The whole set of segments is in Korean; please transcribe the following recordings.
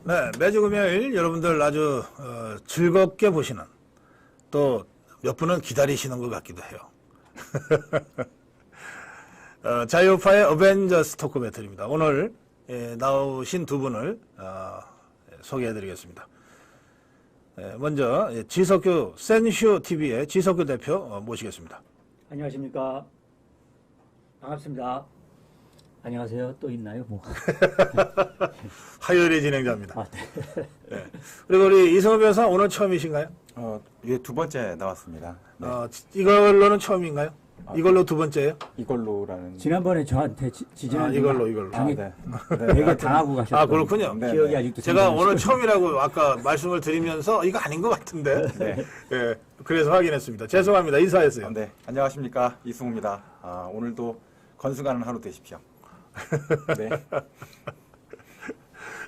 네, 매주 금요일 여러분들 아주 즐겁게 보시는, 또 몇 분은 기다리시는 것 같기도 해요. 자유파의 어벤져스 토크 배틀입니다. 오늘 나오신 두 분을 소개해드리겠습니다. 먼저 지석규 센슈 TV의 지석규 대표 모시겠습니다. 안녕하십니까. 반갑습니다. 안녕하세요. 또 있나요? 뭐. 화요일의 진행자입니다. 아, 네. 네. 그리고 우리 이성호 변호사 오늘 처음이신가요? 이게 두 번째 나왔습니다. 네. 이걸로는 처음인가요? 이걸로 두 번째예요? 이걸로라는. 지난번에 저한테 지지난 이걸로. 당이 네. 되게 당하고 가셨던 그렇군요. 네, 기억이 네. 아직도 제가 생생하시죠? 오늘 처음이라고 아까 말씀을 드리면서 이거 아닌 것 같은데. 네. 예, 그래서 확인했습니다. 죄송합니다. 인사했어요. 네. 안녕하십니까. 이승우입니다. 오늘도 건승하는 하루 되십시오. 네.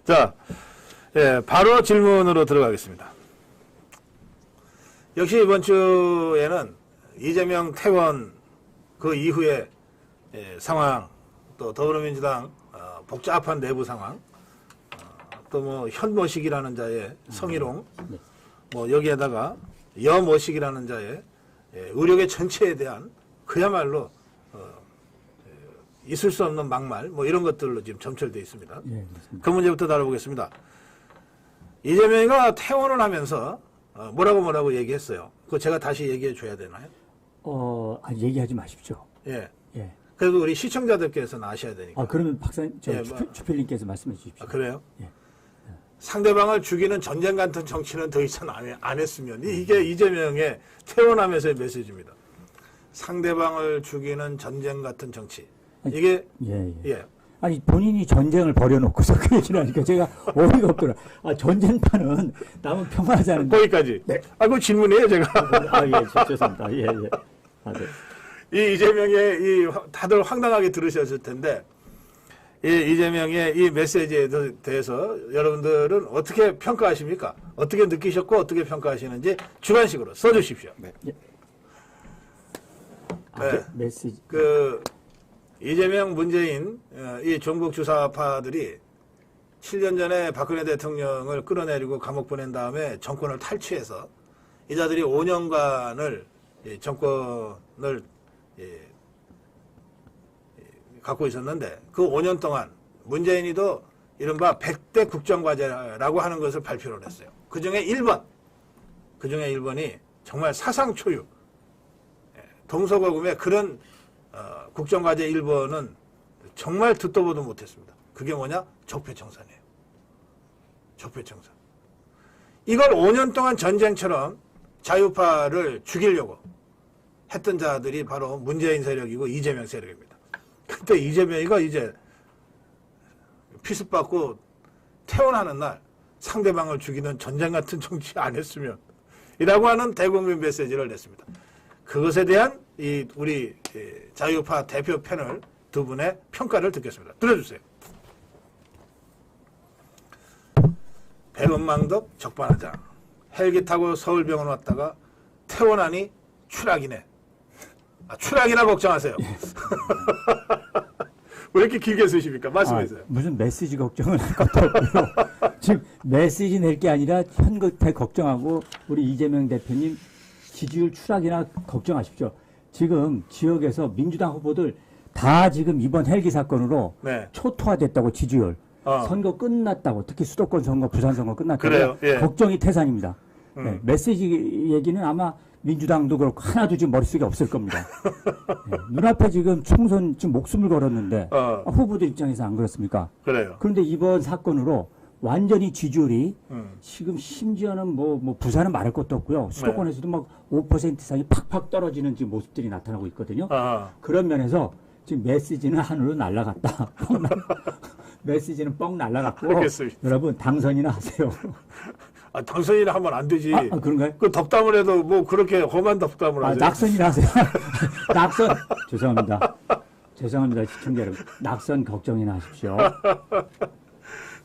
자, 바로 질문으로 들어가겠습니다. 역시 이번 주에는 이재명 퇴원 그 이후의 상황, 또 더불어민주당 복잡한 내부 상황, 또 뭐 현모식이라는 자의 성희롱, 뭐 여기에다가 여모식이라는 자의 의료계 전체에 대한 그야말로 있을 수 없는 막말, 뭐 이런 것들로 지금 점철되어 있습니다. 예, 맞습니다. 그 문제부터 다뤄보겠습니다. 이재명이가 퇴원을 하면서 뭐라고 얘기했어요. 그거 제가 다시 얘기해 줘야 되나요? 얘기하지 마십시오. 예. 예. 그래도 우리 시청자들께서는 아셔야 되니까. 그러면 박사님, 예, 주필님께서 말씀해 주십시오. 그래요? 예. 상대방을 죽이는 전쟁 같은 정치는 더 이상 안 했으면 이게 이재명의 퇴원하면서의 메시지입니다. 상대방을 죽이는 전쟁 같은 정치. 이게 예. 아니 본인이 전쟁을 벌여놓고서 그 얘기를 하니까 제가 어이가 없더라. 전쟁판은 남은 평화하자는. 거기까지. 네. 그거 질문이에요, 제가. 예, 죄송합니다. 예. 네. 이 이재명의 다들 황당하게 들으셨을 텐데, 이 이재명의 이 메시지에 대해서 여러분들은 어떻게 평가하십니까? 어떻게 느끼셨고 어떻게 평가하시는지 주관식으로 써주십시오. 네. 네. 메시지. 이재명, 문재인 이 종북 주사파들이 7년 전에 박근혜 대통령을 끌어내리고 감옥 보낸 다음에 정권을 탈취해서 이 자들이 5년간을 정권을 갖고 있었는데 그 5년 동안 문재인이도 이른바 100대 국정과제라고 하는 것을 발표를 했어요. 그중에 1번이 정말 사상 초유 동서고금의 그런 국정과제 1번은 정말 듣도 보도 못했습니다. 그게 뭐냐? 적폐청산이에요. 적폐청산. 이걸 5년 동안 전쟁처럼 자유파를 죽이려고 했던 자들이 바로 문재인 세력이고 이재명 세력입니다. 근데 이재명이가 이제 피습받고 퇴원하는 날 상대방을 죽이는 전쟁 같은 정치 안 했으면 이라고 하는 대국민 메시지를 냈습니다. 그것에 대한 우리 자유파 대표 패널 두 분의 평가를 듣겠습니다. 들어주세요. 배은망덕 적반하장. 헬기 타고 서울병원 왔다가 퇴원하니 추락이네. 추락이나 걱정하세요. 왜 이렇게 길게 쓰십니까? 말씀해주세요. 무슨 메시지 걱정을 할 것도 없고요. 지금 메시지 낼 게 아니라 현근태 걱정하고 우리 이재명 대표님 지지율 추락이나 걱정하십시오. 지금 지역에서 민주당 후보들 다 지금 이번 헬기 사건으로 초토화됐다고 지지율. 선거 끝났다고. 특히 수도권 선거, 부산 선거 끝났다고. 그래요. 예. 걱정이 태산입니다. 네, 메시지 얘기는 아마 민주당도 그렇고 하나도 지금 머릿속에 없을 겁니다. 네, 눈앞에 지금 총선 지금 목숨을 걸었는데 후보들 입장에서 안 그렇습니까? 그래요. 그런데 이번 사건으로 완전히 지지율이 지금 심지어는 뭐 부산은 말할 것도 없고요. 수도권에서도 막 5% 이상이 팍팍 떨어지는 지금 모습들이 나타나고 있거든요. 그런 면에서 지금 메시지는 하늘로 날아갔다. 메시지는 뻥 날아갔고 알겠습니다. 여러분 당선이나 하세요. 당선이나 하면 안 되지. 그런가요? 그 덕담을 해도 뭐 그렇게 험한 덕담을 하세요. 낙선이나 하세요. 낙선. 죄송합니다. 시청자 여러분. 낙선 걱정이나 하십시오.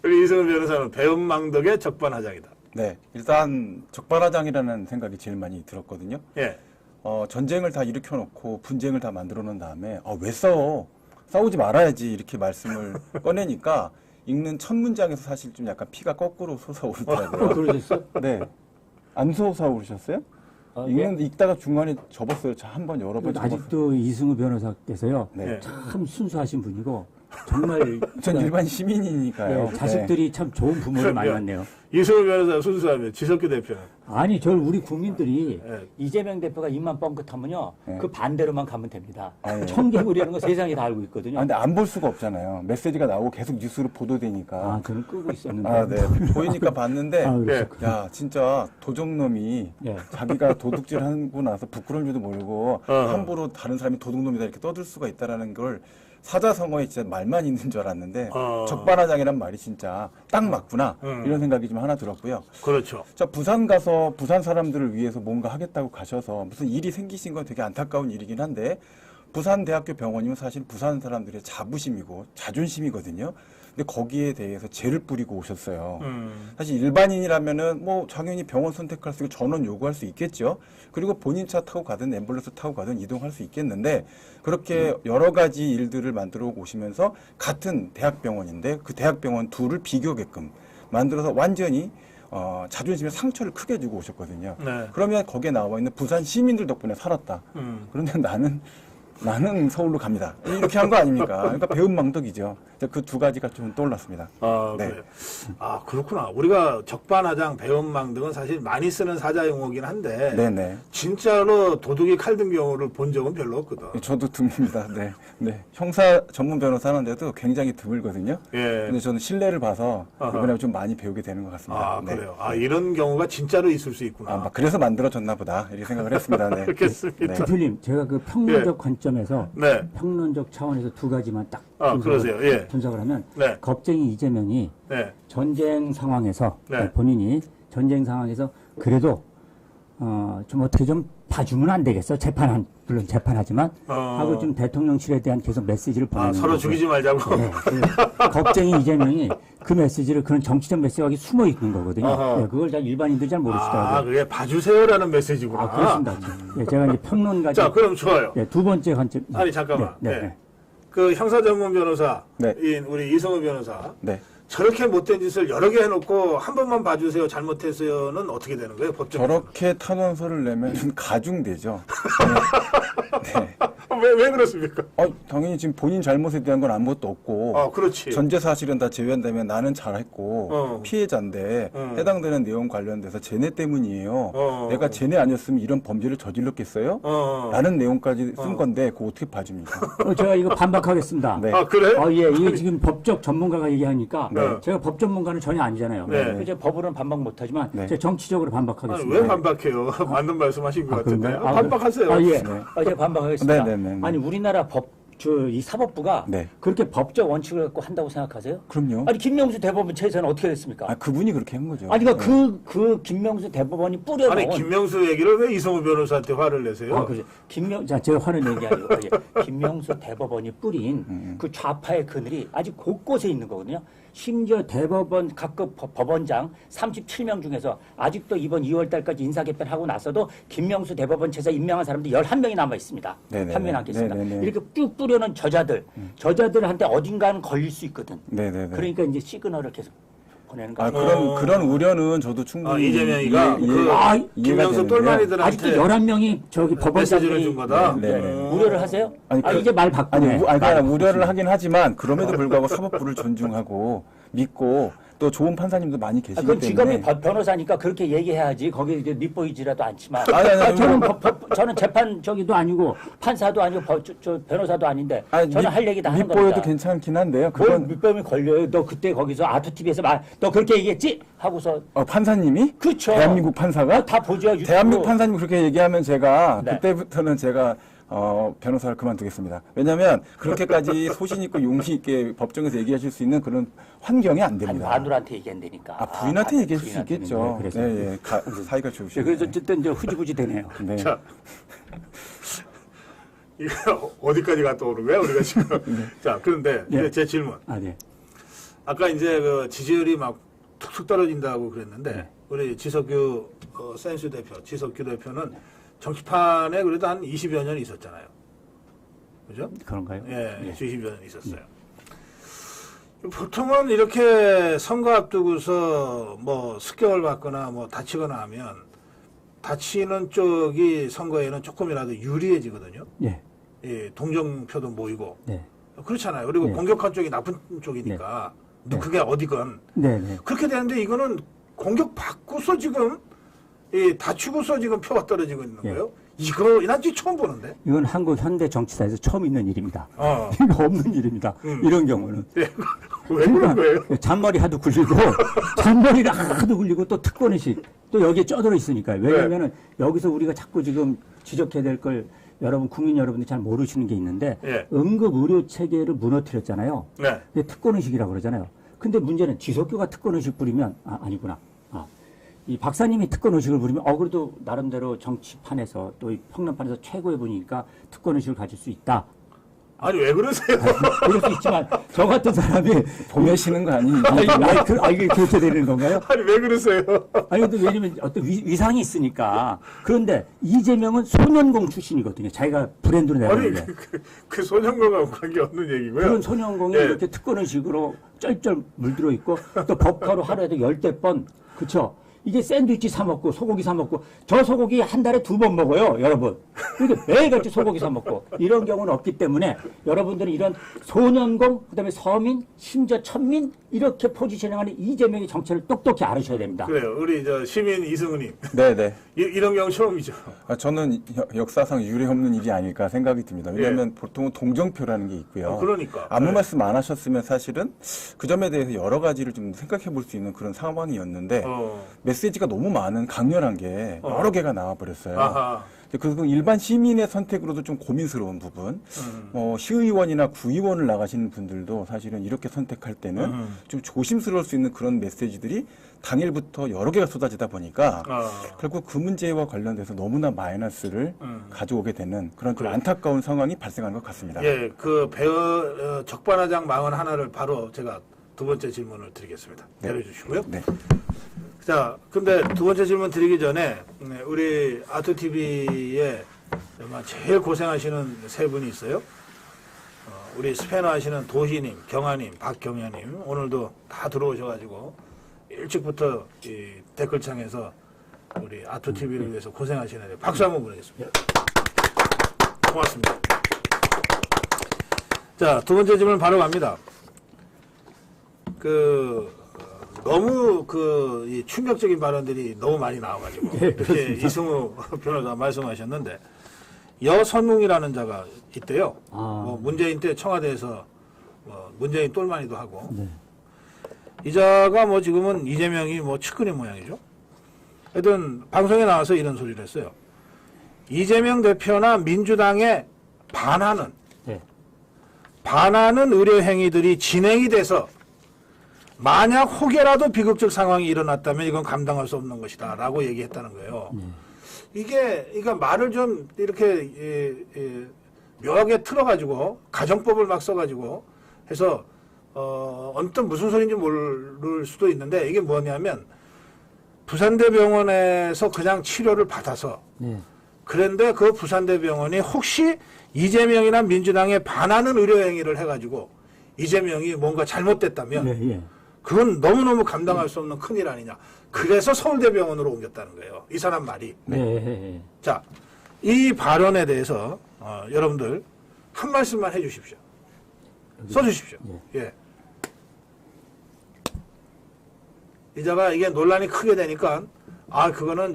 우리 이승훈 변호사는 배은망덕의 적반하장이다. 네. 일단 적반하장이라는 생각이 제일 많이 들었거든요. 예. 전쟁을 다 일으켜놓고 분쟁을 다 만들어 놓은 다음에 왜 싸워? 싸우지 말아야지 이렇게 말씀을 꺼내니까 읽는 첫 문장에서 사실 좀 약간 피가 거꾸로 솟아오르더라고요. 그러셨어? 네. 안 솟아오르셨어요? 읽다가 중간에 접었어요. 한 번, 여러 번 접었어요. 아직도 이승우 변호사께서요. 네. 참 순수하신 분이고 정말 전 일반 시민이니까요. 네, 자식들이 참 좋은 부모를 많이 만네요. 이승우 변호사 순수하면 지석규 대표는 아니, 우리 국민들이 네. 이재명 대표가 입만 뻥끗하면요, 네. 그 반대로만 가면 됩니다. 아, 예. 청개구리라는 거 세상이 다 알고 있거든요. 아, 근데 안 볼 수가 없잖아요. 메시지가 나오고 계속 뉴스로 보도되니까. 아, 저는 끄고 있었는데. 아, 네. 보이니까 봤는데, 아, 네. 그러셨구나. 야, 진짜 도적놈이 네. 자기가 도둑질 하고 나서 부끄러운 줄도 모르고 어허. 함부로 다른 사람이 도둑놈이다 이렇게 떠들 수가 있다라는 걸 사자성어에 진짜 말만 있는 줄 알았는데 적반하장이란 말이 진짜 딱 맞구나 이런 생각이 좀 하나 들었고요. 그렇죠. 자, 부산 가서 부산 사람들을 위해서 뭔가 하겠다고 가셔서 무슨 일이 생기신 건 되게 안타까운 일이긴 한데 부산대학교 병원이면 사실 부산 사람들의 자부심이고 자존심이거든요. 근데 거기에 대해서 죄를 뿌리고 오셨어요. 사실 일반인이라면은 뭐 당연히 병원 선택할 수 있고 전원 요구할 수 있겠죠. 그리고 본인 차 타고 가든 앰뷸런스 타고 가든 이동할 수 있겠는데 그렇게 여러 가지 일들을 만들어 오시면서 같은 대학병원인데 그 대학병원 둘을 비교게끔 만들어서 완전히 자존심에 상처를 크게 주고 오셨거든요. 네. 그러면 거기에 나와 있는 부산 시민들 덕분에 살았다. 그런데 나는 서울로 갑니다. 이렇게 한 거 아닙니까? 그러니까 배은망덕이죠. 그 두 가지가 좀 떠올랐습니다. 네. 그래요. 아, 그렇구나. 우리가 적반하장, 배은망덕은 사실 많이 쓰는 사자 용어긴 한데, 네네. 진짜로 도둑이 칼 든 경우를 본 적은 별로 없거든. 저도 드뭅니다. 네. 네. 형사 전문 변호사 하는데도 굉장히 드물거든요. 예. 근데 저는 신뢰를 봐서 어허. 이번에 좀 많이 배우게 되는 것 같습니다. 아, 네. 그래요. 아, 이런 경우가 진짜로 있을 수 있구나. 아, 그래서 만들어졌나 보다. 이렇게 생각을 했습니다. 네. 알겠습니다. 네. 대표님, 제가 그 평론적 예. 관점에서 네. 평론적 차원에서 두 가지만 딱 그러세요. 예. 분석을 하면 네. 겁쟁이 이재명이 네. 전쟁 상황에서 네. 본인이 전쟁 상황에서 그래도 좀 어떻게 좀 봐주면 안 되겠어? 물론 재판하지만 하고 좀 대통령실에 대한 계속 메시지를 보내는 서로 거고. 죽이지 말자고. 네, 그 겁쟁이 이재명이 그 메시지를 그런 정치적 메시지가 숨어 있는 거거든요. 어허. 네, 그걸 잘 일반인들 잘 아, 모르시더라고요. 그게 봐주세요라는 메시지구나. 아, 그렇습니다. 예, 제가 이제 평론가지. 자, 그럼 좋아요. 예, 두 번째 관점. 아니, 잠깐만. 네, 네, 네. 네. 그 형사 전문 변호사인 네. 우리 이성우 변호사. 네. 저렇게 못된 짓을 여러 개 해놓고 한 번만 봐주세요. 잘못했어요는 어떻게 되는 거예요? 법적으로. 저렇게 탄원서를 내면 가중되죠. 네. 네. 왜 그렇습니까? 당연히 지금 본인 잘못에 대한 건 아무것도 없고 그렇지. 전제 사실은 다 제외한다면 나는 잘했고 피해자인데 해당되는 내용 관련돼서 쟤네 때문이에요. 내가 쟤네 아니었으면 이런 범죄를 저질렀겠어요? 라는 내용까지 쓴 건데 그거 어떻게 봐줍니까? 제가 이거 반박하겠습니다. 네. 아, 그래? 예, 이게 지금 법적 전문가가 얘기하니까 네. 제가 법 전문가는 전혀 아니잖아요. 네. 그래서 제가 법으로는 반박 못하지만 네. 제가 정치적으로 아니, 반박하겠습니다. 왜 반박해요? 맞는 말씀하신 것 같은데. 그런가요? 반박하세요. 예. 제가 반박하겠습니다. 네, 네, 네, 네. 아니, 우리나라 이 사법부가 네. 그렇게 법적 원칙을 갖고 한다고 생각하세요? 그럼요. 아니, 김명수 대법원 체제는 어떻게 됐습니까? 그분이 그렇게 한 거죠. 아니, 그러니까 네. 그 김명수 대법원이 뿌려놓은. 아니, 김명수 얘기를 왜 이성우 변호사한테 화를 내세요? 그죠. 제가 화를 내기 아니고, 김명수 대법원이 뿌린 그 좌파의 그늘이 아직 곳곳에 있는 거거든요. 심지어 대법원 각급 법원장 37명 중에서 아직도 이번 2월 달까지 인사 개편하고 나서도 김명수 대법원 체제 임명한 사람들이 11명이 남아 있습니다. 네네네. 한 명 남겠습니다. 네네네. 이렇게 쭉 뿌려놓은 저자들한테 어딘가는 걸릴 수 있거든. 네네네. 그러니까 이제 시그널을 계속 보내는 거예요. 그런 우려는 저도 충분히 이재명이가 이해가 김명수 되는데요. 똘마니들한테 아직도 11명이 저기 메시지를 법원장들이 준 거다. 네, 네. 우려를 하세요? 아니, 이제 말 바꾸네. 그러니까 우려를 하긴 하지만 그럼에도 불구하고 사법부를 존중하고 믿고 또 좋은 판사님도 많이 계시기 그건 때문에 직업이 변호사니까 그렇게 얘기해야지. 거기 이제 밑보이지라도 않지만. 아니, 저는 재판 저기도 아니고 판사도 아니고 변호사도 아닌데 저는 할 얘기 다 하는 밑보여도 겁니다. 괜찮긴 한데요. 뭘 그건 밑보임이 걸려요? 너 그때 거기서 아토TV에서 너 그렇게 얘기했지? 하고서 판사님이 그쵸. 대한민국 판사가 다 보죠. 유튜브. 대한민국 판사님 그렇게 얘기하면 제가 네. 그때부터는 제가 변호사를 그만두겠습니다. 왜냐하면 그렇게까지 소신 있고 용기 있게 법정에서 얘기하실 수 있는 그런 환경이 안 아니, 됩니다. 마누라한테 얘기한다니까. 부인한테 얘기할 수 있겠죠. 네, 그래서. 네, 사이가 좋으시죠. 그래서 어쨌든 이제 후지부지 되네요. 네. 자, 이거 어디까지 갔다 오는 거야, 우리가 지금? 자, 그런데 이제 제 질문. 네. 아까 이제 그 지지율이 막 툭툭 떨어진다고 그랬는데, 우리 지석규 센스 대표, 지석규 대표는 정치판에 그래도 한 20여 년 있었잖아요. 그죠? 그런가요? 예, 20여 년 있었어요. 보통은 이렇게 선거 앞두고서 뭐 습격을 받거나 뭐 다치거나 하면 다치는 쪽이 선거에는 조금이라도 유리해지거든요. 예. 예, 동정표도 모이고 네. 그렇잖아요. 그리고 네. 공격한 쪽이 나쁜 쪽이니까 네. 그게 어디건 네, 네. 그렇게 되는데 이거는 공격 받고서 지금 다치고서 지금 표가 떨어지고 있는 예. 거예요. 이거 난 지금 처음 보는데. 이건 한국 현대 정치사에서 처음 있는 일입니다. 어. 이거 없는 일입니다. 이런 경우는. 예, 왜 그런 거예요? 잔머리 하도 굴리고, 잔머리를 하도 굴리고 또 특권의식, 또 여기에 쪄들어 있으니까요. 왜냐면은 여기서 우리가 자꾸 지금 지적해야 될 걸 여러분, 국민 여러분들이 잘 모르시는 게 있는데, 예. 응급 의료 체계를 무너뜨렸잖아요. 네. 근데 특권의식이라고 그러잖아요. 근데 문제는 지석규가 특권의식 부리면, 아니구나. 이 박사님이 특권의식을 부리면, 그래도 나름대로 정치판에서 또 이 평론판에서 최고의 분이니까 특권의식을 가질 수 있다. 아니 왜 그러세요? 그럴 수 있지만, 저 같은 사람이 보내시는 거 아니에요? 이게 그렇게 되는 건가요? 아니 왜 그러세요? 아니, 근데 왜냐면 어떤 위상이 있으니까. 그런데 이재명은 소년공 출신이거든요. 자기가 브랜드로 아니 내놨는데. 그 소년공하고 관계 없는 얘기고요. 그런 소년공이 예. 이렇게 특권의식으로 쩔쩔 물들어 있고, 또 법카로 하루에도 10대 번, 그쵸? 이게 샌드위치 사먹고, 소고기 사먹고, 저 소고기 한 달에 2번 먹어요, 여러분. 이게 매일같이 소고기 사먹고, 이런 경우는 없기 때문에, 여러분들은 이런 소년공, 그 다음에 서민, 심지어 천민, 이렇게 포지셔닝하는 이재명의 정체를 똑똑히 알으셔야 됩니다. 그래요. 우리 저 시민 이승우님 네네. 이런 경우 처음이죠. 저는 역사상 유례 없는 일이 아닐까 생각이 듭니다. 왜냐하면 보통은 동정표라는 게 있고요. 그러니까. 아무 네. 말씀 안 하셨으면 사실은 그 점에 대해서 여러 가지를 좀 생각해 볼 수 있는 그런 상황이었는데 메시지가 너무 많은 강렬한 게 여러 개가 나와버렸어요. 아하. 그래서 일반 시민의 선택으로도 좀 고민스러운 부분. 시의원이나 구의원을 나가시는 분들도 사실은 이렇게 선택할 때는 좀 조심스러울 수 있는 그런 메시지들이 당일부터 여러 개가 쏟아지다 보니까 결국 그 문제와 관련돼서 너무나 마이너스를 가져오게 되는 그런 좀 그래. 안타까운 상황이 발생한 것 같습니다. 예, 그 적반하장 망언 하나를 바로 제가 두 번째 질문을 드리겠습니다. 네. 내려주시고요. 네. 자, 근데 두 번째 질문 드리기 전에 우리 아토TV에 정말 제일 고생하시는 세 분이 있어요. 우리 스패너 하시는 도희님, 경아님, 박경현님 오늘도 다 들어오셔가지고 일찍부터 이 댓글창에서 우리 아토TV를 위해서 고생하시는데 박수 한번 보내겠습니다. 고맙습니다. 자, 두 번째 질문 바로 갑니다. 너무 이 충격적인 발언들이 너무 많이 나와가지고 이렇게 이승우 변호사 말씀하셨는데 여선웅이라는 자가 있대요. 뭐 문재인 때 청와대에서 문재인 똘마니도 하고 네. 이 자가 뭐 지금은 이재명이 뭐 측근의 모양이죠. 하여튼 방송에 나와서 이런 소리를 했어요. 이재명 대표나 민주당에 반하는 의료 행위들이 진행이 돼서 만약 혹여라도 비극적 상황이 일어났다면 이건 감당할 수 없는 것이다 라고 얘기했다는 거예요. 이게 말을 좀 이렇게 묘하게 틀어가지고 가정법을 막 써가지고 해서 언뜻 무슨 소리인지 모를 수도 있는데 이게 뭐냐면 부산대병원에서 그냥 치료를 받아서 그런데 그 부산대병원이 혹시 이재명이나 민주당에 반하는 의료행위를 해가지고 이재명이 뭔가 잘못됐다면 그건 너무너무 감당할 수 없는 큰일 아니냐. 그래서 서울대병원으로 옮겼다는 거예요. 이 사람 말이. 자, 이 발언에 대해서 여러분들 한 말씀만 해 주십시오. 써 주십시오. 예. 이자가 이게 논란이 크게 되니까 그거는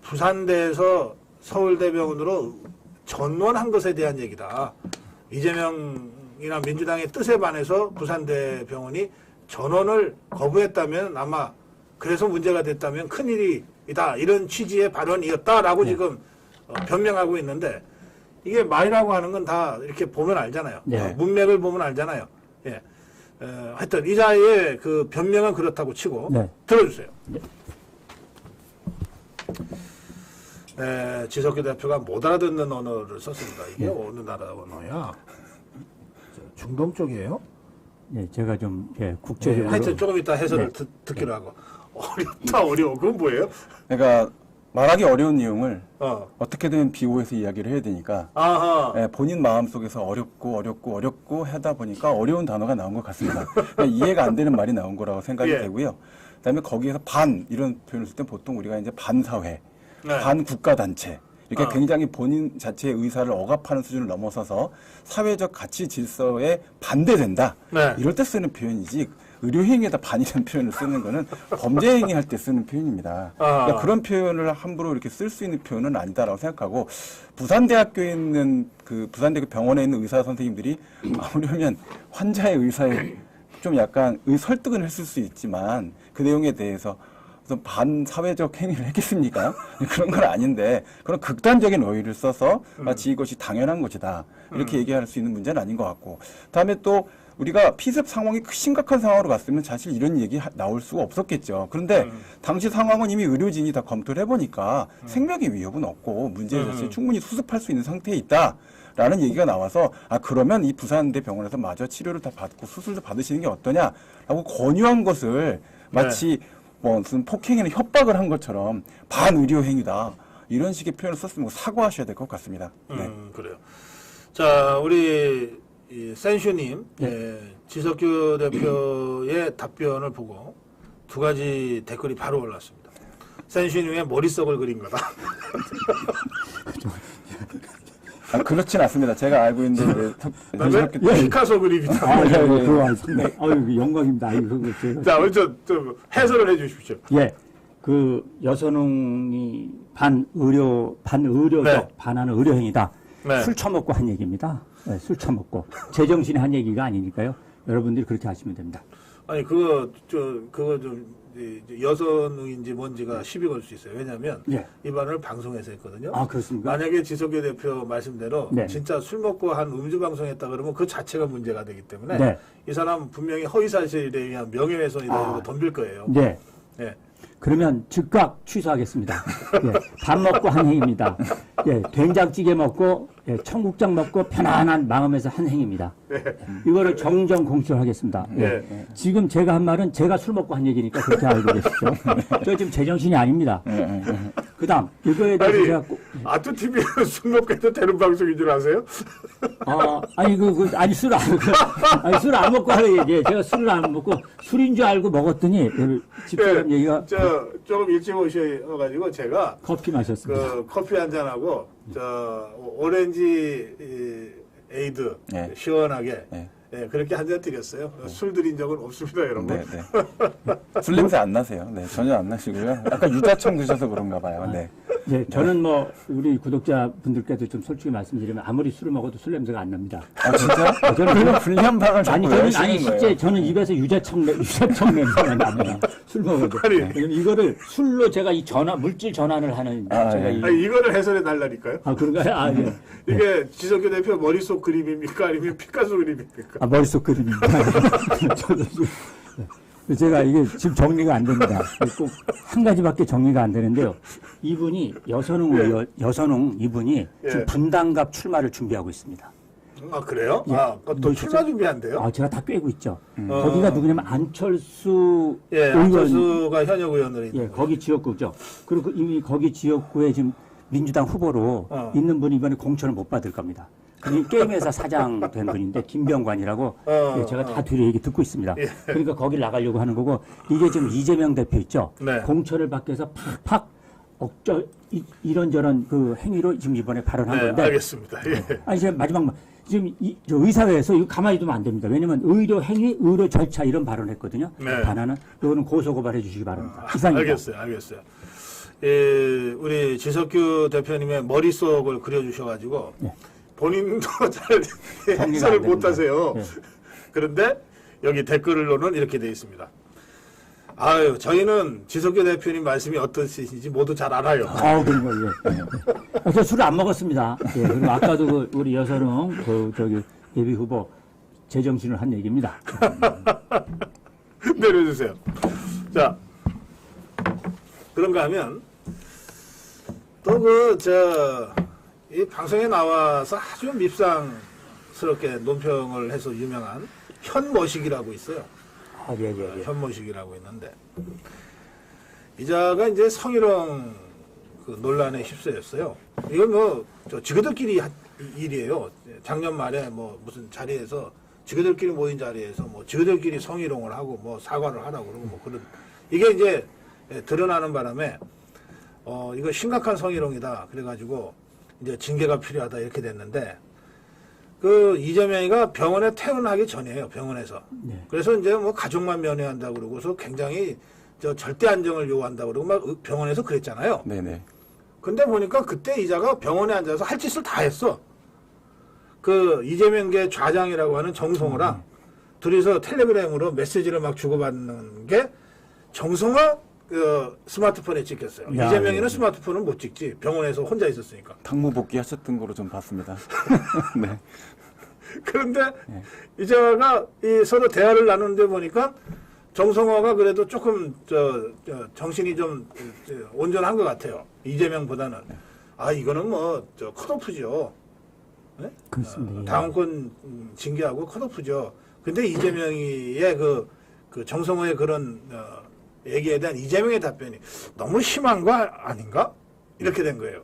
부산대에서 서울대병원으로 전원한 것에 대한 얘기다. 이재명이나 민주당의 뜻에 반해서 부산대병원이 전원을 거부했다면 아마 그래서 문제가 됐다면 큰일이다. 이런 취지의 발언이었다라고 지금 변명하고 있는데 이게 말이라고 하는 건 다 이렇게 보면 알잖아요. 문맥을 보면 알잖아요. 예. 하여튼 이자의 그 변명은 그렇다고 치고 들어주세요. 지석규 대표가 못 알아듣는 언어를 썼습니다. 이게 어느 나라 언어야? 중동 쪽이에요? 네, 제가 좀 국제적으로 하여튼 조금 이따 해설을 듣기로 하고 어렵다 어려워. 그건 뭐예요? 그러니까 말하기 어려운 내용을 어. 어떻게든 비호해서 이야기를 해야 되니까 아하. 예, 본인 마음속에서 어렵고 하다 보니까 어려운 단어가 나온 것 같습니다. 그러니까 이해가 안 되는 말이 나온 거라고 생각이 예. 되고요. 그다음에 거기에서 반 이런 표현을 쓸 때 보통 우리가 이제 반사회, 네. 반국가단체 이렇게 어. 굉장히 본인 자체의 의사를 억압하는 수준을 넘어서서 사회적 가치 질서에 반대된다. 네. 이럴 때 쓰는 표현이지 의료행위에다 반이라는 표현을 쓰는 거는 범죄행위 할 때 쓰는 표현입니다. 그러니까 그런 표현을 함부로 이렇게 쓸 수 있는 표현은 아니다라고 생각하고 부산대학교에 있는 그 부산대학교 병원에 있는 의사 선생님들이 아무려면 환자의 의사에 좀 약간 설득은 했을 수 있지만 그 내용에 대해서 무슨 반사회적 행위를 했겠습니까? 그런 건 아닌데 그런 극단적인 어휘를 써서 마치 이것이 당연한 것이다 이렇게 얘기할 수 있는 문제는 아닌 것 같고 다음에 또 우리가 피습 상황이 심각한 상황으로 갔으면 사실 이런 얘기 나올 수가 없었겠죠. 그런데 당시 상황은 이미 의료진이 다 검토를 해보니까 생명의 위협은 없고 문제 자체에 충분히 수습할 수 있는 상태에 있다. 라는 얘기가 나와서 그러면 이 부산대 병원에서 마저 치료를 다 받고 수술도 받으시는 게 어떠냐라고 권유한 것을 마치 뭐 무슨 폭행이나 협박을 한 것처럼 반의료 행위다 이런 식의 표현을 썼으면 사과하셔야 될 것 같습니다. 네. 그래요. 자, 우리 센슈님, 예, 지석규 대표의 답변을 보고 두 가지 댓글이 바로 올랐습니다. 센슈님의 머릿속을 그린 거다. 그렇진 않습니다. 제가 알고 있는 피카소 그림이다. 아, 예, 그거 알겠습니다. 아유, 영광입니다. 아유, 그거 제가. 자, 오늘 좀 해설을 해 주십시오. 예. 그 여선웅이 반의료적 네. 반하는 의료행위다. 네. 술 처먹고 한 얘기입니다. 네, 술 처먹고. 제정신에 한 얘기가 아니니까요. 여러분들이 그렇게 하시면 됩니다. 아니, 그거 좀, 여선인지 뭔지가 시비 걸 수 있어요. 왜냐면, 예. 이 발언을 방송에서 했거든요. 아, 그렇습니까? 만약에 지석규 대표 말씀대로 네. 진짜 술 먹고 한 음주 방송했다 그러면 그 자체가 문제가 되기 때문에 네. 이 사람 분명히 허위사실에 의한 명예훼손이다 이러고 덤빌 거예요. 네. 예. 그러면 즉각 취소하겠습니다. 예, 밥 먹고 한 행위입니다. 예, 된장찌개 먹고 예, 청국장 먹고 편안한 마음에서 한 행위입니다. 이거를 정정 공표하겠습니다. 예. 네. 지금 제가 한 말은 제가 술 먹고 한 얘기니까 그렇게 알고 계시죠. 저 지금 제정신이 아닙니다. 그다음 이거에 대해서 아니, 제가 꼭 아투TV는 술 먹고 해도 되는 방송인 줄 아세요? 아니 술 안 먹고 하는 얘기예요. 제가 술을 안 먹고 술인 줄 알고 먹었더니 집사람 얘기가 조금 일찍 오셔가지고 제가 커피 마셨습니다. 그 커피 한 잔하고 오렌지 에이드 네. 시원하게 네. 예, 그렇게 한 잔 드렸어요. 술 드린 적은 없습니다, 여러분. 네, 네. 술 냄새 안 나세요. 네, 전혀 안 나시고요. 아까 유자청 드셔서 그런가 봐요. 네. 예, 저는 뭐 우리 구독자분들께도 좀 솔직히 말씀드리면 아무리 술을 먹어도 술 냄새가 안 납니다. 아, 진짜? 저는 그런 불리한 방을 자꾸 왜 하시는 거예요? 실제 저는 입에서 유자청 냄새가 납니다. 술 먹어도. 아니. 왜냐면 이거를 술로 제가 이 물질 전환을 하는 제가 예. 아니, 이거를 해설해 달라니까요. 그런가요? 아, 예. 이게 지석규 대표 머릿속 그림입니까? 아니면 피카소 그림입니까? 머릿속 그림입니다. 저도 지금, 제가 이게 지금 정리가 안 됩니다. 꼭 한 가지밖에 정리가 안 되는데요. 이분이 여선웅 이분이 지금 분당갑 출마를 준비하고 있습니다. 아, 그래요? 예. 또 출마 준비한대요? 제가 다 꿰고 있죠. 거기가 누구냐면 안철수 예, 의원. 안철수가 현역 의원으로 있는. 예, 거기 지역구죠. 그리고 이미 거기 지역구에 지금 민주당 후보로 있는 분이 이번에 공천을 못 받을 겁니다. 이 게임회사 사장 된 분인데 김병관이라고 예, 제가 다 뒤로 얘기 듣고 있습니다. 예. 그러니까 거기 나가려고 하는 거고 이게 지금 이재명 대표 있죠. 네. 공천을 받기 위해서 팍팍 이런저런 그 행위로 지금 이번에 발언한 네, 건데. 알겠습니다. 예. 아니 제가 마지막 지금 저 의사회에서 이거 가만히 두면 안 됩니다. 왜냐면 의료 행위, 의료 절차 이런 발언했거든요. 네. 반환은 이거는 고소 고발해 주시기 바랍니다. 이상입니다. 알겠어요. 예, 우리 지석규 대표님의 머릿속을 그려주셔가지고 네. 본인도 잘 정리가 해설을 안 됩니다. 못하세요. 네. 그런데 여기 댓글로는 이렇게 되어 있습니다. 아유, 저희는 지석규 대표님 말씀이 어떤 뜻인지 모두 잘 알아요. 그런 거, 예. 저 술을 안 먹었습니다. 예, 그리고 아까도 우리 여선웅, 예비 후보 제정신을 한 얘기입니다. 내려주세요. 자, 그런가 하면, 이 방송에 나와서 아주 밉상스럽게 논평을 해서 유명한 현머식이라고 있어요. 예. 현모식이라고 있는데 기자가 이제 성희롱 그 논란에 휩싸였어요. 이건 뭐 지그들끼리 일이에요. 작년 말에 뭐 무슨 자리에서 지그들끼리 모인 자리에서 뭐 지그들끼리 성희롱을 하고 뭐 사과를 하라고 그러고 뭐 그런 이게 이제 드러나는 바람에 이거 심각한 성희롱이다. 그래가지고 이제 징계가 필요하다 이렇게 됐는데 그 이재명이가 병원에 퇴원하기 전이에요. 병원에서. 네. 그래서 이제 뭐 가족만 면회한다고 그러고서 굉장히 절대 안정을 요구한다고 그러고 막 병원에서 그랬잖아요. 네네. 근데 보니까 그때 이자가 병원에 앉아서 할 짓을 다 했어. 그 이재명계 좌장이라고 하는 정성호랑 둘이서 텔레그램으로 메시지를 막 주고받는 게 정성호 그 스마트폰에 찍혔어요. 야, 이재명이는 예. 스마트폰을 못 찍지. 병원에서 혼자 있었으니까. 당무 복귀하셨던 거로 좀 봤습니다. 네. 그런데 이자가 이 서로 대화를 나누는데 보니까 정성호가 그래도 조금 정신이 좀 온전한 것 같아요. 이재명보다는. 아 이거는 뭐 컷오프죠. 네? 그렇습니다. 예. 당원권 징계하고 컷오프죠. 근데 이재명이의 그 정성호의 그런 얘기에 대한 이재명의 답변이 너무 심한 거 아닌가? 이렇게 된 거예요.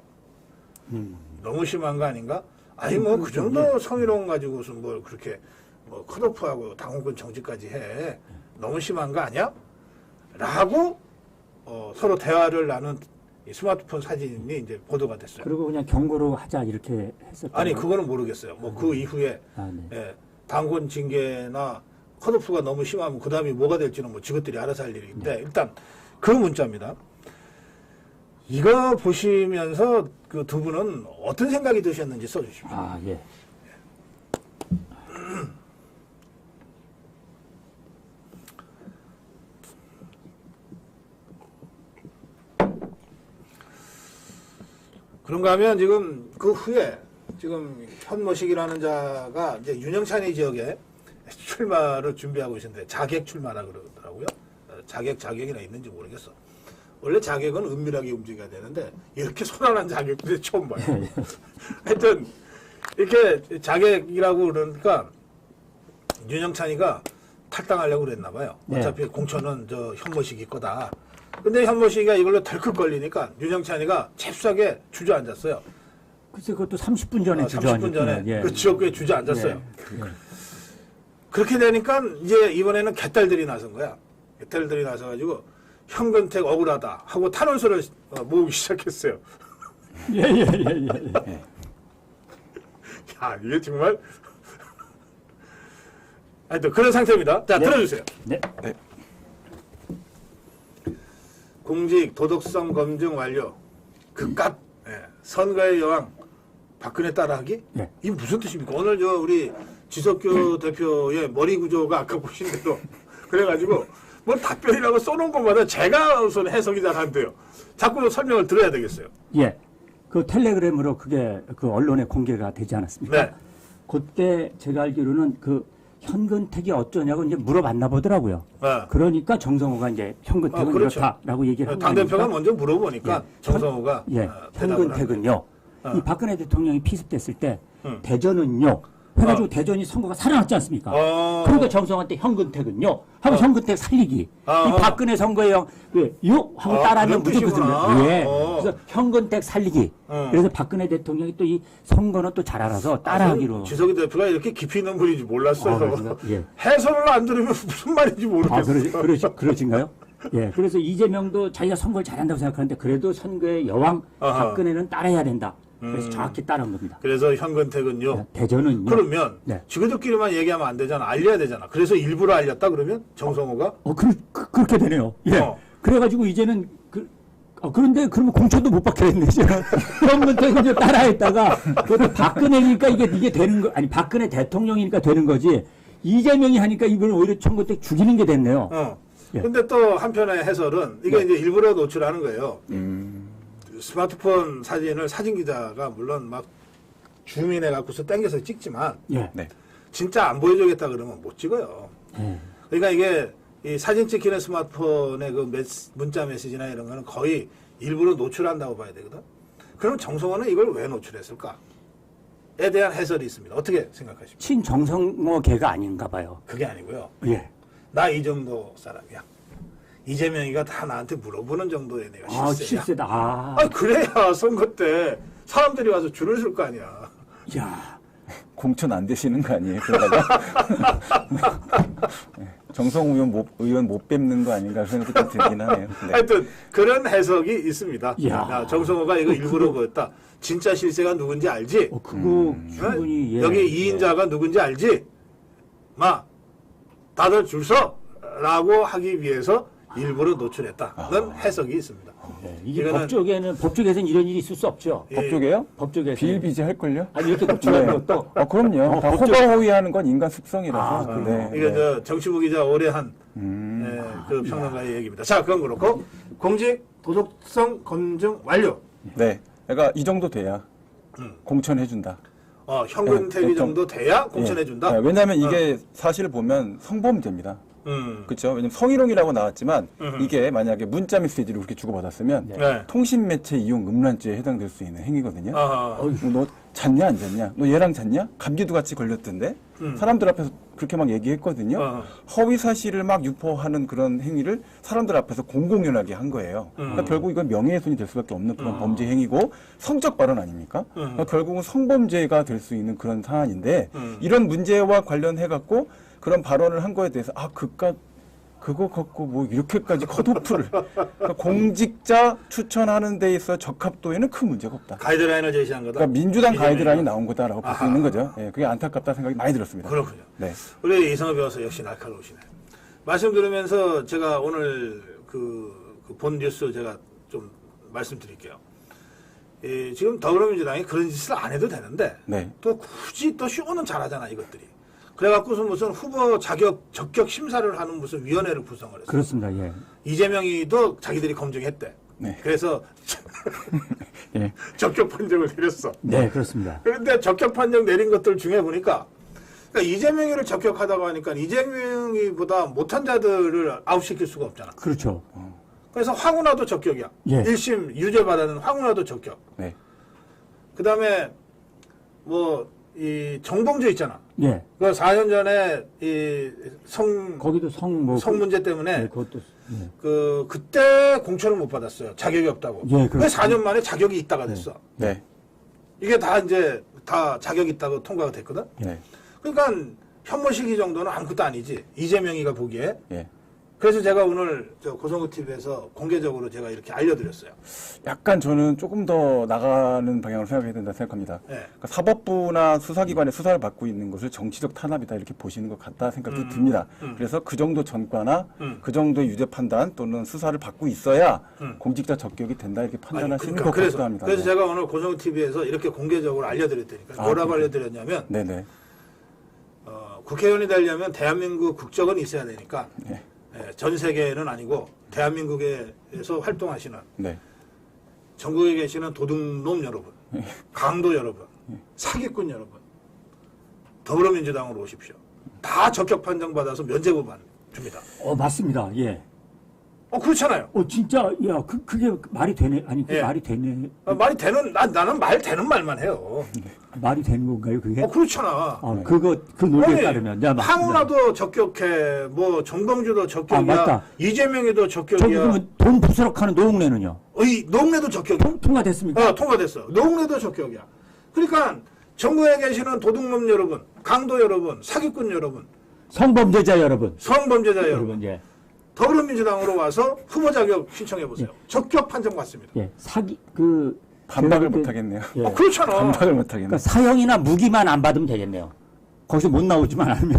너무 심한 거 아닌가? 아니 뭐 그 정도 성희롱 가지고서 뭘 그렇게 뭐 컷오프하고 당원권 정지까지 해. 너무 심한 거 아니야? 라고 서로 대화를 나눈 이 스마트폰 사진이 이제 보도가 됐어요. 그리고 그냥 경고로 하자 이렇게 했었다. 아니 그거는 모르겠어요. 뭐 그 이후에 아, 네. 예, 당권 징계나 컷오프가 너무 심하면 그 다음이 뭐가 될지는 뭐 지것들이 알아서 할 일인데 일단 그 문자입니다. 이거 보시면서 그 두 분은 어떤 생각이 드셨는지 써주십시오. 아, 예. 그런가 하면 지금 그 후에 지금 현모식이라는 자가 이제 윤영찬이 지역에 출마를 준비하고 있는데 자객 출마라 그러더라고요. 자객이나 있는지 모르겠어. 원래 자객은 은밀하게 움직여야 되는데 이렇게 소란한 자객들이 처음 봐요. 하여튼 이렇게 자객이라고 그러니까 윤영찬이가 탈당하려고 그랬나 봐요. 네. 어차피 공천은 저 현모식이 거다. 근데 현모식이가 이걸로 덜컥 걸리니까 윤영찬이가 잽싸게 주저앉았어요. 글쎄 그것도 30분 전에 30분 전에 예. 그 지역구에 주저앉았어요. 예. 그렇게 되니까 이제 이번에는 개딸들이 나선 거야. 개딸들이 나서가지고 현근택 억울하다 하고 탄원서를 모으기 시작했어요. 예, 예, 예, 예. 예. 야, 이게 정말. 하여튼 그런 상태입니다. 자, 네. 들어주세요. 네. 공직 도덕성 검증 완료. 그깟 선거의 여왕 박근혜 따라하기? 네. 이게 무슨 뜻입니까? 오늘 우리 지석규 대표의 머리 구조가 아까 보신 대로 그래가지고 뭐 답변이라고 써놓은 것마다 제가 우선 해석이 잘 안 돼요. 자꾸 설명을 들어야 되겠어요. 예. 그 텔레그램으로 그게 그 언론에 공개가 되지 않았습니까? 네. 그때 제가 알기로는 그 현근택이 어쩌냐고 이제 물어봤나 보더라고요. 네. 그러니까 정성호가 이제 현근택은 그렇죠. 이렇다라고 얘기를 한 당대표가 거니까. 먼저 물어보니까 정성호가 예, 대답을 현근택은요. 한 이 박근혜 대통령이 피습됐을 때 응. 대전은요. 해가지고 대전이 선거가 살아났지 않습니까? 그러니까 정성한테 현근택은요. 하고 현근택 살리기. 이 박근혜 선거에 요 하고 따라하면 그런 무슨 뜻이구나. 뜻이에요? 예. 그래서 현근택 살리기. 그래서 박근혜 대통령이 또 이 선거는 또 잘 알아서 따라하기로. 지석이 대표가 이렇게 깊이 있는 분인지 몰랐어요. 그런가? 예. 해설을 안 들으면 무슨 말인지 모르겠어요. 그러신가요? 예. 그래서 이재명도 자기가 선거를 잘한다고 생각하는데 그래도 선거의 여왕 아하. 박근혜는 따라야 된다. 그래서 정확히 따라한 겁니다. 그래서 현근택은요. 대전은요. 그러면 네. 지그들끼리만 얘기하면 안 되잖아. 알려야 되잖아. 그래서 일부러 알렸다 그러면 정성호가 그렇게 되네요. 예. 그래가지고 이제는 그런데 그러면 공천도 못 받게 됐네. 현근택은 이제 따라했다가 그것도 박근혜니까 이게 되는 거 아니 박근혜 대통령이니까 되는 거지. 이재명이 하니까 이걸 오히려 현근택 죽이는 게 됐네요. 예. 근데 또 한편의 해설은 이게 이제 일부러 노출하는 거예요. 스마트폰 사진을 사진 기자가 물론 막 줌인해 갖고서 땡겨서 찍지만 예. 네. 진짜 안 보여주겠다 그러면 못 찍어요. 예. 그러니까 이게 이 사진 찍히는 스마트폰의 그 문자 메시지나 이런 거는 거의 일부러 노출한다고 봐야 되거든. 그럼 정성호는 이걸 왜 노출했을까에 대한 해설이 있습니다. 어떻게 생각하십니까? 친정성호 계가 아닌가 봐요. 그게 아니고요. 예. 나 이 정도 사람이야. 이재명이가 다 나한테 물어보는 정도의 내가 아, 실세야. 실세다. 아, 아, 그래야 선거 때 사람들이 와서 줄을 설 거 아니야. 야, 공천 안 되시는 거 아니에요? 그러다가 정성우 의원 못 뵙는 거 아닌가 생각도 좀 들긴 하네요. 네. 하여튼 그런 해석이 있습니다. 이야. 정성호가 이거 일부러 그랬다. 진짜 실세가 누군지 알지? 그거 충분히 예. 여기 2인자가 누군지 알지? 마, 다들 줄 서! 라고 하기 위해서 일부러 노출했다는 해석이 있습니다. 예, 이게 이거는- 법조계에서는 이런 일이 있을 수 없죠. 예. 법조계요? 법조계에서 비일비재할걸요? 아니 이렇게 노출하는 것도 그럼요. 다 법조- 호가호위하는 건 인간 습성이라서. 아, 네. 이거 네. 저 정치부 기자 오래 한 그 평론가의 얘기입니다. 자, 그건 그렇고 공직 도덕성 검증 완료. 네. 그러니까 이 정도 돼야 공천해준다. 현근택이 네, 정도 돼야 공천해준다. 네, 왜냐하면 이게 사실 보면 성범죄입니다. 그렇죠. 왜냐면 성희롱이라고 나왔지만 이게 만약에 문자 메시지를 그렇게 주고받았으면 네. 통신매체 이용 음란죄에 해당될 수 있는 행위거든요. 아하. 너 잤냐 안 잤냐? 너 얘랑 잤냐? 감기도 같이 걸렸던데? 사람들 앞에서 그렇게 막 얘기했거든요. 허위 사실을 막 유포하는 그런 행위를 사람들 앞에서 공공연하게 한 거예요. 그러니까 결국 이건 명예훼손이 될 수밖에 없는 그런 범죄 행위고 성적 발언 아닙니까? 그러니까 결국은 성범죄가 될 수 있는 그런 사안인데 이런 문제와 관련해 갖고 그런 발언을 한 거에 대해서 그거 갖고 뭐 이렇게까지 컷오프를 그러니까 공직자 추천하는 데 있어 적합도에는 큰 문제가 없다. 가이드라인을 제시한 거다. 그러니까 민주당 이재명이. 가이드라인이 나온 거다라고 볼 수 있는 거죠. 예, 그게 안타깝다 생각이 많이 들었습니다. 그렇군요. 네. 우리 이성호 변호사 역시 날카로우시네. 말씀 들으면서 제가 오늘 본 뉴스 제가 좀 말씀드릴게요. 지금 더불어민주당이 그런 짓을 안 해도 되는데 네. 또 굳이 또 쇼는 잘하잖아 이것들이. 그래갖고서 무슨 후보 적격 심사를 하는 무슨 위원회를 구성을 했어요. 그렇습니다. 예. 이재명이도 자기들이 검증했대. 네. 그래서 예. 적격 판정을 내렸어. 네, 그렇습니다. 그런데 적격 판정 내린 것들 중에 보니까 그러니까 이재명이를 적격하다고 하니까 이재명이보다 못한 자들을 아웃시킬 수가 없잖아. 그렇죠. 그래서 황운하도 적격이야. 예. 1심 유죄 받는 황운하도 적격. 네. 그다음에 이 정봉주 있잖아. 예. 그 4년 전에 거기도 성 문제 때문에 예, 그것도 예. 그때 공천을 못 받았어요. 자격이 없다고. 예, 그 4년 만에 자격이 있다가 됐어. 네. 이게 다 이제 다 자격이 있다고 통과가 됐거든. 네. 그러니까 현모 시기 정도는 아무것도 아니지. 이재명이가 보기에. 예. 그래서 제가 오늘 고성구 TV에서 공개적으로 제가 이렇게 알려드렸어요. 약간 저는 조금 더 나가는 방향으로 생각해야 된다 생각합니다. 네. 그러니까 사법부나 수사기관의 수사를 받고 있는 것을 정치적 탄압이다 이렇게 보시는 것 같다 생각도 듭니다. 그래서 그 정도 전과나 그 정도의 유죄 판단 또는 수사를 받고 있어야 공직자 적격이 된다 이렇게 판단하시는 것 같기도 합니다. 그래서 네. 제가 오늘 고성구 TV에서 이렇게 공개적으로 알려드렸다니까. 뭐라고 알려드렸냐면 네네. 국회의원이 되려면 대한민국 국적은 있어야 되니까 네. 전 세계는 아니고 대한민국에서 활동하시는 네. 전국에 계시는 도둑놈 여러분, 강도 여러분, 사기꾼 여러분, 더불어민주당으로 오십시오. 다 적격 판정 받아서 면죄부만 줍니다. 맞습니다. 예. 그렇잖아요. 진짜 야, 그게 말이 되네. 아니, 그게 예. 말이 되네. 말이 되는 나는 말 되는 말만 해요. 말이 되는 건가요, 그게? 그렇잖아. 그 논리에 따르면. 야, 맞습니다. 황운하도 적격해, 정봉주도 적격이야, 맞다. 이재명이도 저기 적격이야, 그러면 돈 부스럭하는 노웅래는요? 노웅래도 적격이야. 통과됐습니까? 통과됐어. 노웅래도 적격이야. 그러니까 전국에 계시는 도둑놈 여러분, 강도 여러분, 사기꾼 여러분, 성범죄자 여러분. 성범죄자 여러분, 예. 더불어민주당으로 와서 후보 자격 신청해 보세요. 적격 판정 받습니다. 예. 반박을 못 하겠네요. 예. 그렇잖아. 반박을 못 하겠네요. 그러니까 사형이나 무기만 안 받으면 되겠네요. 거기서 못 나오지만 않으면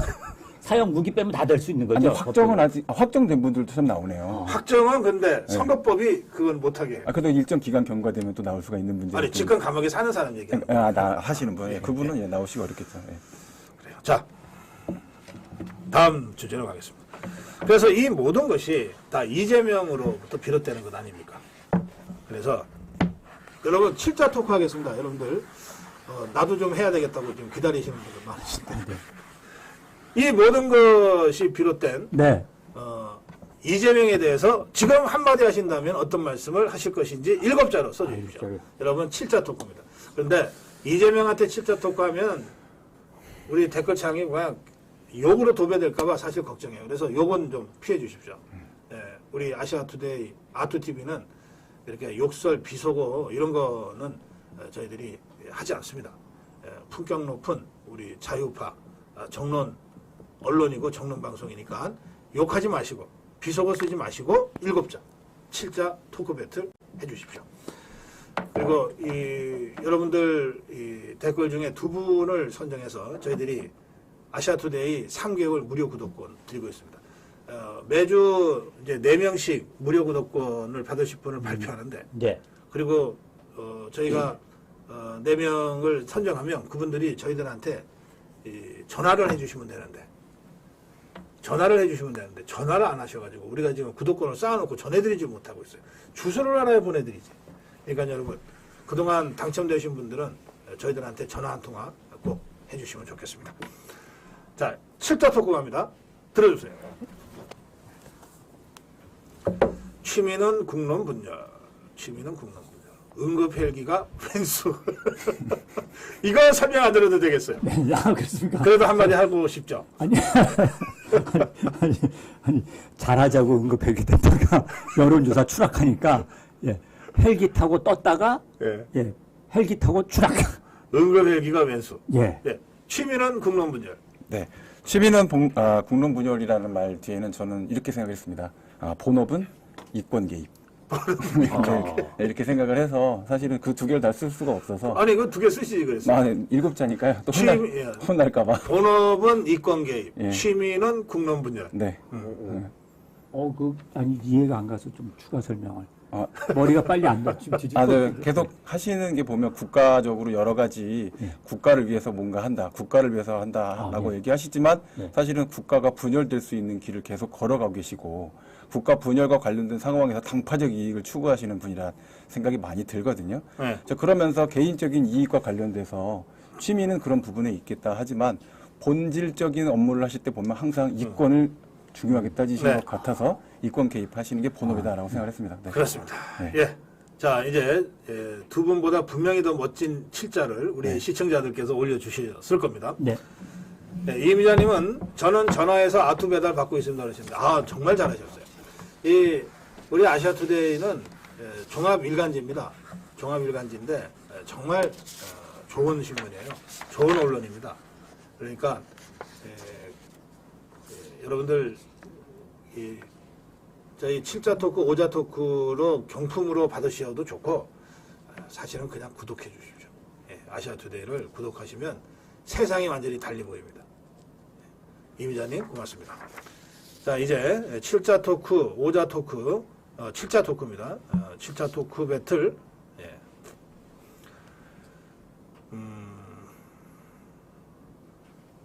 사형 무기 빼면 다 될 수 있는 거죠. 아니, 확정은 아직 확정된 분들도 참 나오네요. 확정은 근데 선거법이 그건 못하게 해요. 그래도 일정 기간 경과되면 또 나올 수가 있는 문제. 아니 직권 감옥에 사는 사람 얘기해요. 나 하시는 분, 예, 그분은 예, 나오시기 어렵겠죠. 예. 그래요. 자, 다음 주제로 가겠습니다. 그래서 이 모든 것이 다 이재명으로부터 비롯되는 것 아닙니까? 그래서 여러분 7자 토크 하겠습니다. 여러분들 나도 좀 해야 되겠다고 지금 기다리시는 분들 많으신데 이 모든 것이 비롯된 네. 이재명에 대해서 지금 한마디 하신다면 어떤 말씀을 하실 것인지 7자로 써주십시오. 일자로. 여러분 7자 토크입니다. 그런데 이재명한테 7자 토크하면 우리 댓글창이 그냥 욕으로 도배될까봐 사실 걱정해요. 그래서 욕은 좀 피해 주십시오. 예, 우리 아시아투데이, 아투TV는 이렇게 욕설, 비속어 이런 거는 저희들이 하지 않습니다. 품격 높은 우리 자유파 정론 언론이고 정론 방송이니까 욕하지 마시고 비속어 쓰지 마시고 7자, 7자 토크 배틀 해주십시오. 그리고 여러분들 댓글 중에 두 분을 선정해서 저희들이 아시아투데이 3개월 무료 구독권 드리고 있습니다. 매주 이제 4명씩 무료 구독권을 받으실 분을 발표하는데, 네. 그리고 저희가 4명을 선정하면 그분들이 저희들한테 전화를 해주시면 되는데, 전화를 안 하셔가지고 우리가 지금 구독권을 쌓아놓고 전해드리지 못하고 있어요. 주소를 알아야 보내드리지. 그러니까 여러분, 그동안 당첨되신 분들은 저희들한테 전화 한 통화 꼭 해주시면 좋겠습니다. 자, 7자 토크 갑니다. 들어주세요. 취미는 국론 분열. 응급 헬기가 횡수. 이거 설명 안 들어도 되겠어요. 야, 그렇습니까? 그래도 한마디 하고 싶죠. 아니, 아니, 잘하자고 응급헬기 됐다가 여론조사 추락하니까, 예, 헬기 타고 떴다가, 예. 예, 헬기 타고 추락. 응급 헬기가 횡수. 예. 예. 취미는 국론 분열. 네. 취미는 국론 분열이라는 말 뒤에는 저는 이렇게 생각했습니다. 본업은 이권 개입. 이렇게 생각을 해서 사실은 그 두 개를 다 쓸 수가 없어서. 아니, 그 두 개 쓰시지 그랬어요. 네, 7자니까요. 또 예. 혼날까봐. 본업은 이권 개입, 예. 취미는 국론 분열. 네. 아니, 이해가 안 가서 좀 추가 설명을. 아, 머리가 빨리 안 나. 지금 네. 계속 하시는 게 보면 국가적으로 여러 가지 국가를 위해서 뭔가 한다, 국가를 위해서 한다라고 네. 얘기하시지만 네. 사실은 국가가 분열될 수 있는 길을 계속 걸어가고 계시고 국가 분열과 관련된 상황에서 당파적 이익을 추구하시는 분이라 생각이 많이 들거든요. 네. 그러면서 개인적인 이익과 관련돼서 취미는 그런 부분에 있겠다 하지만 본질적인 업무를 하실 때 보면 항상 이권을 중요하게 따지시는 네. 것 같아서 이권 개입하시는 게 본업이다라고 생각을 했습니다. 네. 그렇습니다. 네. 예. 자, 이제 두 분보다 분명히 더 멋진 7자를 우리 네. 시청자들께서 올려주셨을 겁니다. 네. 네, 이 기자님은 저는 전화해서 아투 배달 받고 있습니다. 그러셨는데, 정말 잘하셨어요. 우리 아시아투데이는 종합 일간지입니다. 종합 일간지인데 정말 좋은 신문이에요. 좋은 언론입니다. 그러니까 여러분들 저희 7자 토크, 5자 토크로 경품으로 받으셔도 좋고 사실은 그냥 구독해 주십시오. 아시아투데이를 구독하시면 세상이 완전히 달리 보입니다. 이 기자님 고맙습니다. 자, 이제 7자 토크, 5자 토크, 7자 토크입니다. 7자 토크 배틀. 예.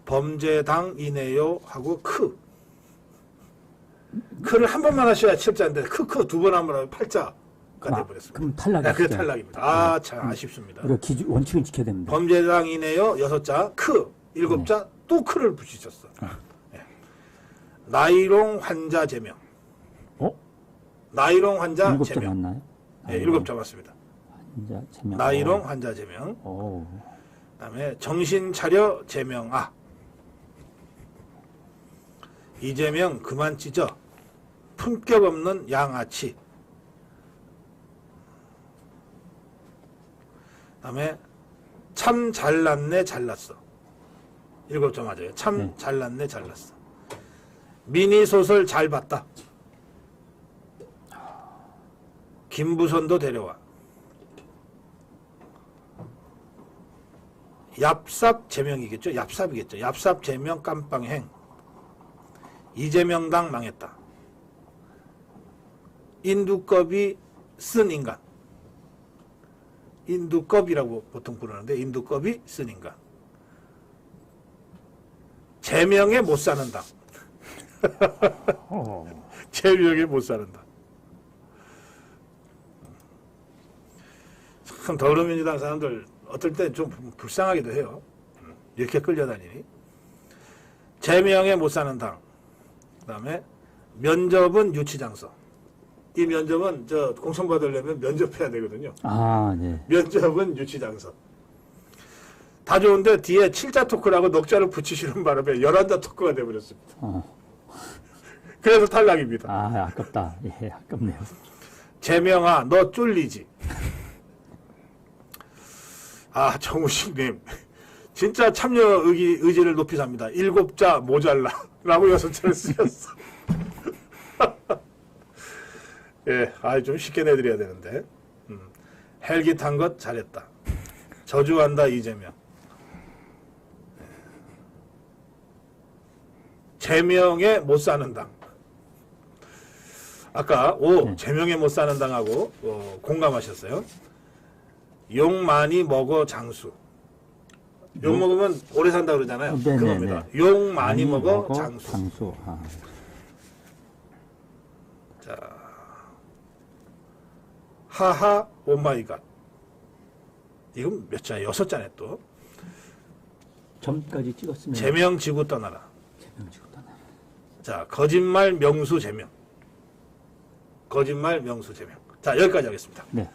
범죄당이네요 하고 크를 한 번만 하셔야 7자인데 두 번 하면 8자가 돼버렸습니다. 그럼 탈락이죠. 그게 탈락입니다. 참 아쉽습니다. 우리가 원칙을 지켜야 됩니다. 범죄당이네요 6자, 7자 또 크를 붙이셨어. 예. 나이롱 환자 제명. 나이롱 환자 7자 제명. 맞나요? 예, 7자 맞습니다. 환자 제명. 나이롱 환자 제명. 오. 그다음에 정신 차려 제명아. 이재명 그만 찢어. 품격 없는 양아치. 그다음에 참 잘났네 잘났어. 7자 맞아요. 참 네. 잘났네 잘났어. 미니 소설 잘 봤다. 김부선도 데려와. 얍삽 제명이겠죠. 얍삽이겠죠. 얍삽 제명 깜빵행. 이재명당 망했다. 인두껍이 쓴 인간. 인두껍이라고 보통 부르는데 인두껍이 쓴 인간. 제명에 못 사는 당. 제명에 못 사는 당. 참 더불어민주당 사람들 어떨 때 좀 불쌍하기도 해요. 이렇게 끌려다니니. 제명에 못 사는 당. 그 다음에 면접은 유치장서. 이 면접은 공천 받으려면 면접해야 되거든요. 네. 면접은 유치장서. 다 좋은데 뒤에 7자 토크라고 넉자를 붙이시는 바람에 11자 토크가 돼버렸습니다. 그래서 탈락입니다. 아, 아깝다. 예, 아깝네요. 재명아, 너 쫄리지? 아, 정우식님. 진짜 참여 의지를 높이 삽니다. 7자 모자라. 라고 6자를 쓰셨어. 예, 좀 쉽게 내드려야 되는데. 헬기 탄 것 잘했다. 저주한다, 이재명. 재명에 못 사는 당. 아까 재명에 못 사는 당하고 공감하셨어요. 욕 많이 먹어 장수. 욕 먹으면 오래 산다 그러잖아요. 네, 그겁니다. 네. 욕 많이 먹어 장수. 아. 자, 하하 오마이갓. 이건 몇 자야? 6자네 또. 점까지 찍었으면. 재명 지구 떠나라. 재명 지구 떠나라. 자, 거짓말 명수 재명. 거짓말 명수 재명. 자, 여기까지 하겠습니다. 네.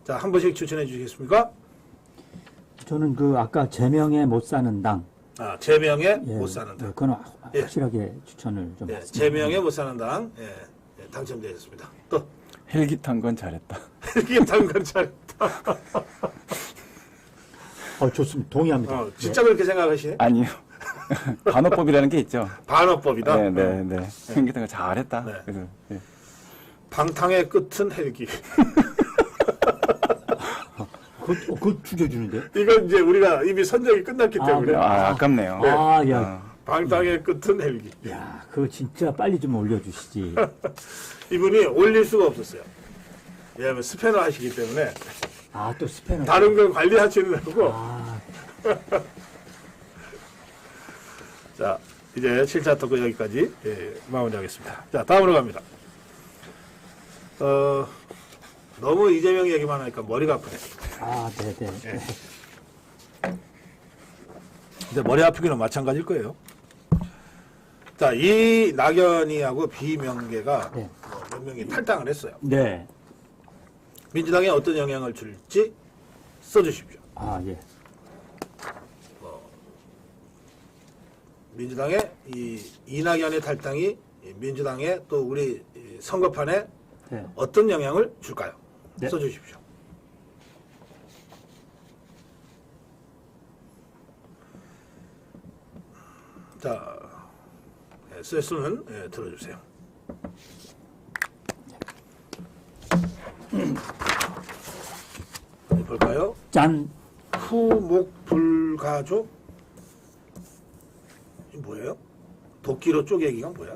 자, 한 번씩 추천해 주시겠습니까? 저는 그 아까 재명에 못 사는 당. 아, 재명에 예, 못 사는 당. 그건 예. 확실하게 추천을 좀. 예, 말씀드립니다. 재명에 못 사는 당. 당첨되셨습니다. 또 헬기 탄 건 잘했다. 헬기 탄건 잘했다. 좋습니다. 동의합니다. 진짜 그렇게 생각하시네? 아니요. 반어법이라는 게 있죠. 반어법이다. 네. 헬기 탄 거 잘했다. 네. 그래서 예. 방탕의 끝은 헬기. 그거 죽여주는데요? 이건 이제 우리가 이미 선정이 끝났기 때문에. 네. 아깝네요. 아, 야. 방탕의 끝은 헬기. 야, 그거 진짜 빨리 좀 올려주시지. 이분이 올릴 수가 없었어요. 왜냐하면 스패너 하시기 때문에 아, 또 스패너. 다른 걸 관리하시는 거고. 아, 자, 이제 7차 토크 여기까지 마무리하겠습니다. 자, 다음으로 갑니다. 너무 이재명 얘기만 하니까 머리가 아프네. 네네. 근데 머리 아프기는 마찬가지일 거예요. 자, 이 낙연이하고 비명계가 네. 몇 명이 탈당을 했어요. 네. 민주당에 어떤 영향을 줄지 써주십시오. 아, 예. 민주당의 이 이낙연의 탈당이 민주당의 또 우리 선거판에 네. 어떤 영향을 줄까요? 네. 써주십시오. 자, 쓸수는 들어주세요. 어디 볼까요? 짠. 후목불가조? 이 뭐예요? 도끼로 쪼개기가 뭐야?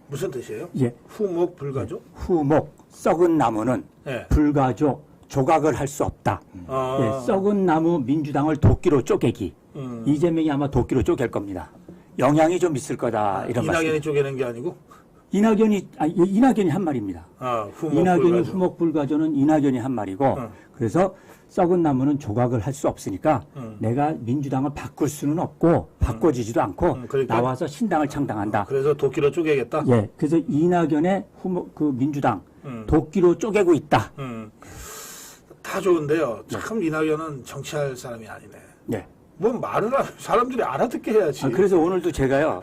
무슨 뜻이에요? 예. 후목불가조? 후목, 썩은 나무는 예. 불가조, 조각을 할 수 없다. 아, 예, 썩은 나무 민주당을 도끼로 쪼개기. 음. 이재명이 아마 도끼로 쪼갤 겁니다. 영향이 좀 있을 거다. 이런 이낙연이 말씀. 쪼개는 게 아니고? 이낙연이 한 말입니다. 아, 이낙연이 후목불가조. 후목불가조는 이낙연이 한 말이고, 그래서 썩은 나무는 조각을 할 수 없으니까 내가 민주당을 바꿀 수는 없고 바꿔지지도 않고 그러니까? 나와서 신당을 창당한다. 그래서 도끼로 쪼개겠다? 예, 그래서 이낙연의 그 민주당 음. 도끼로 쪼개고 있다. 다 좋은데요. 참 이낙연은 정치할 사람이 아니네. 네. 뭐 말을 사람들이 알아듣게 해야지. 그래서 오늘도 제가요,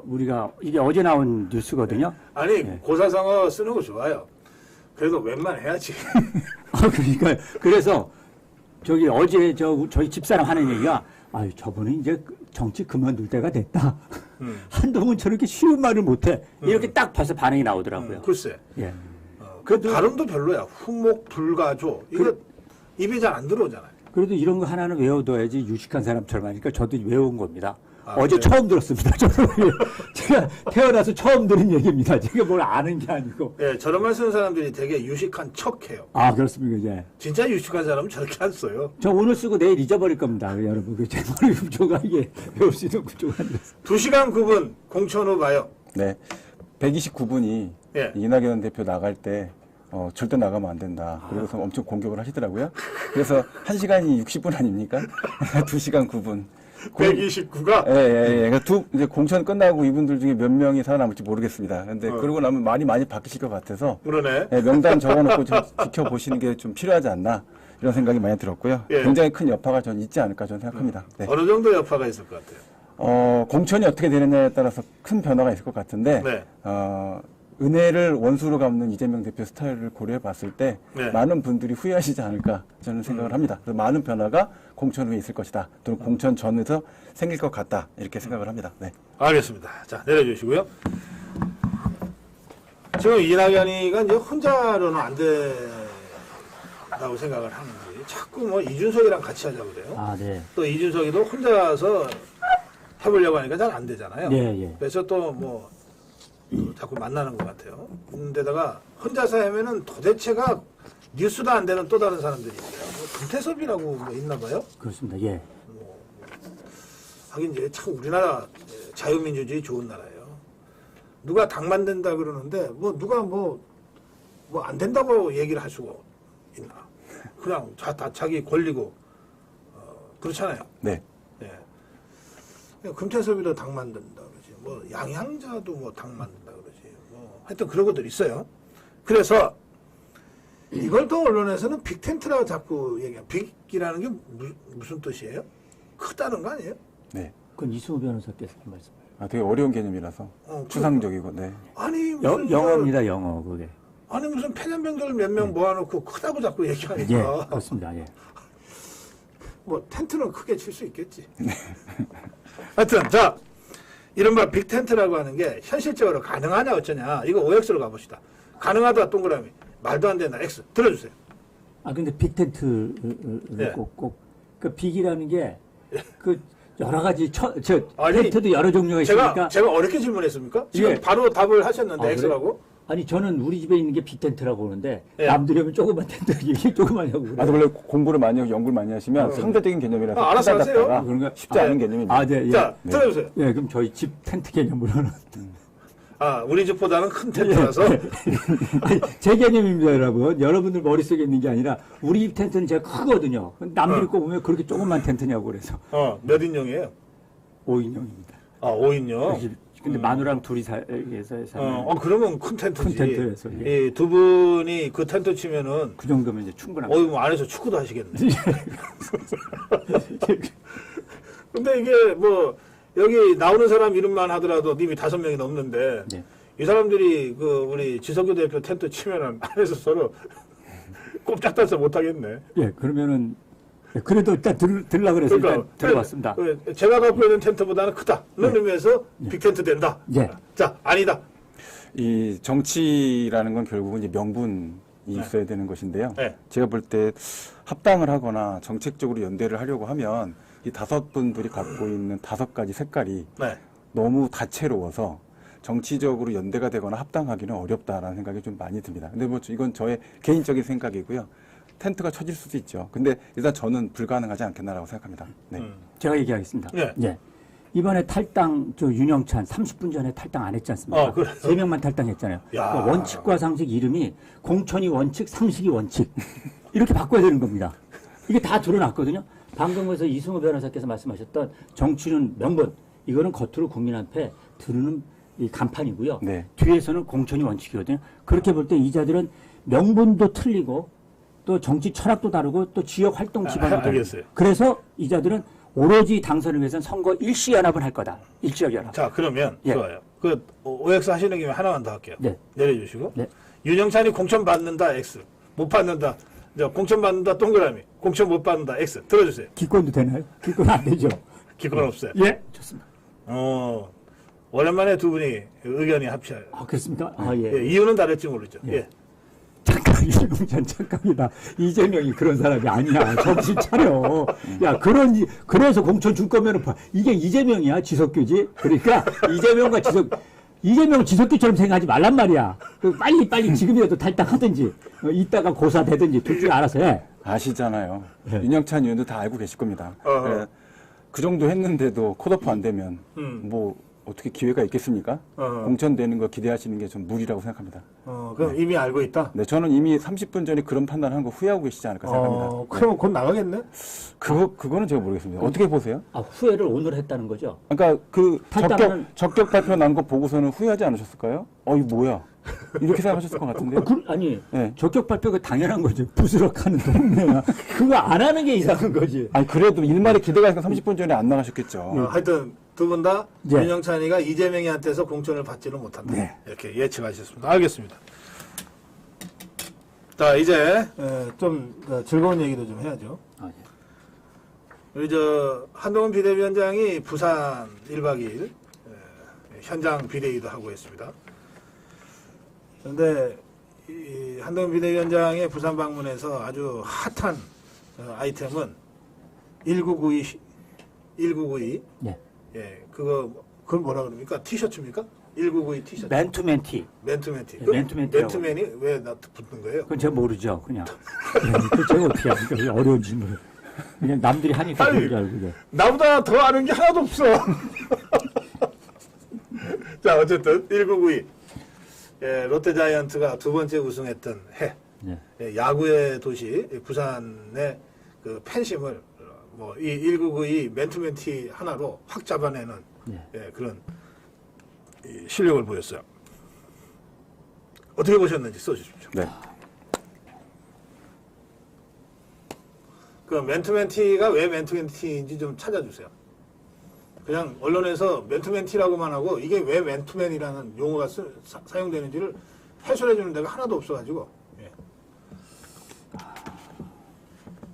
우리가 이게 어제 나온 뉴스거든요. 아니 고사성어 쓰는 거 좋아요. 그래도 웬만해야지. 그러니까 그래서 어제 저희 집사람 하는 얘기가 저분은 이제 정치 그만둘 때가 됐다. 한동훈 저렇게 쉬운 말을 못해. 이렇게 딱 봐서 반응이 나오더라고요. 글쎄. 예. 그 발음도 별로야. 후목불가조. 이거 입에 잘 안 들어오잖아요. 그래도 이런 거 하나는 외워둬야지 유식한 사람처럼 하니까 저도 외운 겁니다. 어제 그래요? 처음 들었습니다. 제가 태어나서 처음 들은 얘기입니다. 제가 뭘 아는 게 아니고. 예, 저런 말 쓰는 사람들이 되게 유식한 척해요. 그렇습니까, 이제. 진짜 유식한 사람은 저렇게 안 써요. 저 오늘 쓰고 내일 잊어버릴 겁니다, 여러분. 제 머리 구조가 이게 외울 수 있는 구조가 아니라서. 2시간 9분 공천 후 봐요. 네. 129분이 예. 이낙연 대표 나갈 때 절대 나가면 안 된다. 그래서 엄청 공격을 하시더라고요. 그래서 1시간이 60분 아닙니까? 2시간 9분. 129가? 예. 그러니까 이제 공천 끝나고 이분들 중에 몇 명이 살아남을지 모르겠습니다. 근데 그러고 나면 많이 바뀌실 것 같아서. 그러네. 예, 명단 적어놓고 좀 지켜보시는 게 좀 필요하지 않나. 이런 생각이 많이 들었고요. 예. 굉장히 큰 여파가 전 있지 않을까 저는 생각합니다. 네. 어느 정도 여파가 있을 것 같아요? 공천이 어떻게 되느냐에 따라서 큰 변화가 있을 것 같은데, 네. 은혜를 원수로 갚는 이재명 대표 스타일을 고려해 봤을 때, 네. 많은 분들이 후회하시지 않을까 저는 생각을 합니다. 그래서 많은 변화가 공천 후에 있을 것이다. 또는 공천 전에서 생길 것 같다. 이렇게 생각을 합니다. 네. 알겠습니다. 자, 내려주시고요. 지금 이낙연이가 이제 혼자로는 안 된다고 생각을 하는지 자꾸 뭐 이준석이랑 같이 하자고 그래요. 아, 네. 또 이준석이도 혼자서 해보려고 하니까 잘 안 되잖아요. 예, 예. 그래서 또 뭐 자꾸 만나는 것 같아요. 근데다가 혼자서 하면은 도대체가 뉴스도 안 되는 또 다른 사람들이 있어요. 뭐 김태섭이라고 뭐 있나 봐요. 그렇습니다. 예. 하긴 이제 참 우리나라 자유민주주의 좋은 나라예요. 누가 당 만든다 그러는데 뭐 누가 뭐 안 된다고 얘기를 할 수가 있나? 그냥 다 자기 권리고 그렇잖아요. 네. 예. 금태섭이도 당 만든다 그러지. 뭐 양양자도 뭐 당 만든다 그러지. 뭐 하여튼 그런 것들 있어요. 그래서 이걸 또 언론에서는 빅텐트라고 자꾸 얘기해요. 빅이라는 게 무슨 뜻이에요? 크다는 거 아니에요? 네. 그건 이승우 변호사께서 한 말씀을. 되게 어려운 개념이라서 추상적이고, 네. 아니 무슨 영어입니다, 영어, 그게. 아니 무슨 폐렴병들 몇 명 모아놓고 크다고 자꾸 예, 얘기하니까 그렇습니다. 예. 뭐 텐트는 크게 칠 수 있겠지. 하여튼 자 이른바 빅텐트라고 하는 게 현실적으로 가능하냐 어쩌냐 이거 OX로 가봅시다. 가능하다 동그라미 말도 안 된다 X 들어주세요. 아, 근데 빅텐트를 예. 그 빅이라는 게, 그, 여러 가지, 아니, 텐트도 여러 종류가 있으니까. 제가 어렵게 질문했습니까? 지금 예. 바로 답을 하셨는데 아, X라고? 아니, 저는 우리 집에 있는 게 빅텐트라고 보는데, 예. 남들이 하면 조그만 텐트, 이게 조그만하고 그래. 원래 공부를 많이 하고 연구를 많이 하시면 상대적인 개념이라서 알아서 하세요. 크다다가 그런가? 쉽지 않은 개념입니다. 아, 네, 예. 자 네. 들어주세요. 예, 그럼 저희 집 텐트 개념으로는. 우리 집보다는 큰 텐트라서 아니, 제 개념입니다, 여러분. 여러분들 머릿속에 있는 게 아니라, 우리 집 텐트는 제가 크거든요. 남들이 거 보면 그렇게 조그만 텐트냐고 그래서. 몇 인용이에요? 5인용입니다. 5인용. 근데 마누라랑 둘이 사는. 그러면 큰 텐트지. 큰 텐트에서, 예. 이 두 분이 그 텐트 치면은 그 정도면 이제 충분합니다. 뭐 안에서 축구도 하시겠네. 근데 이게 뭐 여기 나오는 사람 이름만 하더라도 이미 5명이 넘는데 네. 이 사람들이 그 우리 지석규 대표 텐트 치면은 안에서 서로 꼼짝 달싹 못 하겠네. 예, 그러면은, 예, 그래도 일단 들으려고 그래서 일단 들어봤습니다. 제가 갖고 있는 텐트보다는 크다. 그런 의미에서 빅텐트 된다. 예. 자, 아니다. 이 정치라는 건 결국은 이제 명분이 있어야 되는 것인데요. 네. 제가 볼 때 합당을 하거나 정책적으로 연대를 하려고 하면 이 5분들이 갖고 있는 5가지 색깔이 네. 너무 다채로워서 정치적으로 연대가 되거나 합당하기는 어렵다라는 생각이 좀 많이 듭니다. 근데 뭐 이건 저의 개인적인 생각이고요. 텐트가 쳐질 수도 있죠. 근데 일단 저는 불가능하지 않겠나라고 생각합니다. 네. 제가 얘기하겠습니다. 예. 예. 이번에 탈당, 윤영찬 30분 전에 탈당 안 했지 않습니까? 그래요? 3명만 탈당했잖아요. 야. 그러니까 원칙과 상식 이름이 공천이 원칙, 상식이 원칙. 이렇게 바꿔야 되는 겁니다. 이게 다 드러났거든요. 방금 그래서 이승우 변호사께서 말씀하셨던 정치는 명분. 이거는 겉으로 국민 앞에 드러는 이 간판이고요. 네. 뒤에서는 공천이 원칙이거든요. 그렇게 볼 때 이자들은 명분도 틀리고 또 정치 철학도 다르고 또 지역 활동 기반도 다르고. 알겠어요. 그래서 이자들은 오로지 당선을 위해서는 선거 일시연합을 할 거다. 일지역연합. 자, 그러면 예. 좋아요. 그 OX 하시는 김에 하나만 더 할게요. 네. 내려주시고. 네. 윤영찬이 공천 받는다 X. 못 받는다. 공천 받는다 동그라미. 공천 못 받는다 X. 들어주세요. 기권도 되나요? 기권 안 되죠. 기권 없어요. 예. 좋습니다. 오랜만에 두 분이 의견이 합쳐요. 아, 그렇습니까? 아, 예. 예, 이유는 다를지 모르죠. 예. 잠깐, 이재명 잠깐이다. 이재명이 그런 사람이 아니야. 정신 차려. 야, 그래서 공천 줄 거면은, 이게 이재명이야, 지석규지? 그러니까, 이재명 지석규처럼 생각하지 말란 말이야. 빨리 지금이라도 탈당하든지, 이따가 고사되든지, 둘 중에 알아서 해. 아시잖아요. 네. 윤영찬 의원도 다 알고 계실 겁니다. 예, 그 정도 했는데도 컷오프 안 되면 뭐 어떻게 기회가 있겠습니까? 공천되는 거 기대하시는 게 좀 무리라고 생각합니다. 그럼 이미 알고 있다? 네, 저는 이미 30분 전에 그런 판단한 거 후회하고 계시지 않을까 생각합니다. 그러면 곧 나가겠네? 그거는 제가 모르겠습니다. 어떻게 보세요? 아, 후회를 오늘 했다는 거죠? 그러니까 그 탈당은- 적격 발표 난 거 보고서는 후회하지 않으셨을까요? 이거 뭐야? 이렇게 생각하셨을 것 같은데요. 아니, 네. 적격 발표가 당연한 거죠. 부스럭하는 동네야. 그거 안 하는 게 이상한 거지. 아니 그래도 일말의 기대가 있으니까 30분 전에 안 나가셨겠죠. 하여튼 두 분 다 네. 윤영찬이가 이재명이한테서 공천을 받지는 못한다. 네. 이렇게 예측하셨습니다. 알겠습니다. 자, 이제 좀 즐거운 얘기도 좀 해야죠. 아, 예. 우리 저 한동훈 비대위원장이 부산 1박 2일 현장 비대위도 하고 있습니다. 그런데 이 한동훈 비대위원장의 부산 방문에서 아주 핫한 아이템은 1992. 예. 예, 그걸 뭐라 그럽니까? 티셔츠입니까? 1992 티셔츠. 맨투맨 티. 맨투맨 티. 네, 맨투맨티라고. 맨투맨이 왜 나 붙는 거예요? 그건 제가 모르죠. 그냥. 그 제가 어떻게 합니까? 어려운 질문을. 그냥 남들이 하니까 아니, 그런 줄 알고. 그게. 나보다 더 아는 게 하나도 없어. 자, 어쨌든 1992. 예, 롯데자이언트가 두 번째 우승했던 해. 네. 예, 야구의 도시 부산의 그 팬심을 이 1992 맨투맨티 하나로 확 잡아내는 네. 예, 그런 이 실력을 보였어요. 어떻게 보셨는지 써주십시오. 네. 그 맨투맨티가 왜 맨투맨티인지 좀 찾아주세요. 그냥 언론에서 맨투맨티라고만 하고 이게 왜 맨투맨이라는 용어가 사용되는지를 해설해 주는 데가 하나도 없어가지고. 예.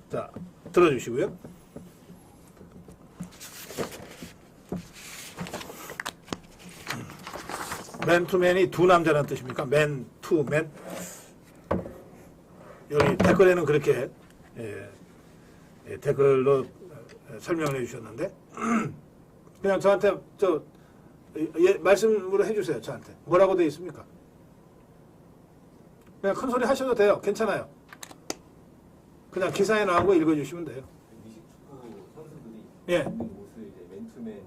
자, 들어주시고요. 맨투맨이 두 남자라는 뜻입니까? 맨, 투, 맨. 여기 댓글에는 그렇게 댓글로 설명을 해주셨는데 그냥 저한테 말씀으로 해주세요. 저한테 뭐라고 되어 있습니까? 그냥 큰 소리 하셔도 돼요. 괜찮아요. 그냥 기사에 나오고 읽어주시면 돼요. 미식축구 선수들이 예. 입는 옷을 이제 맨투맨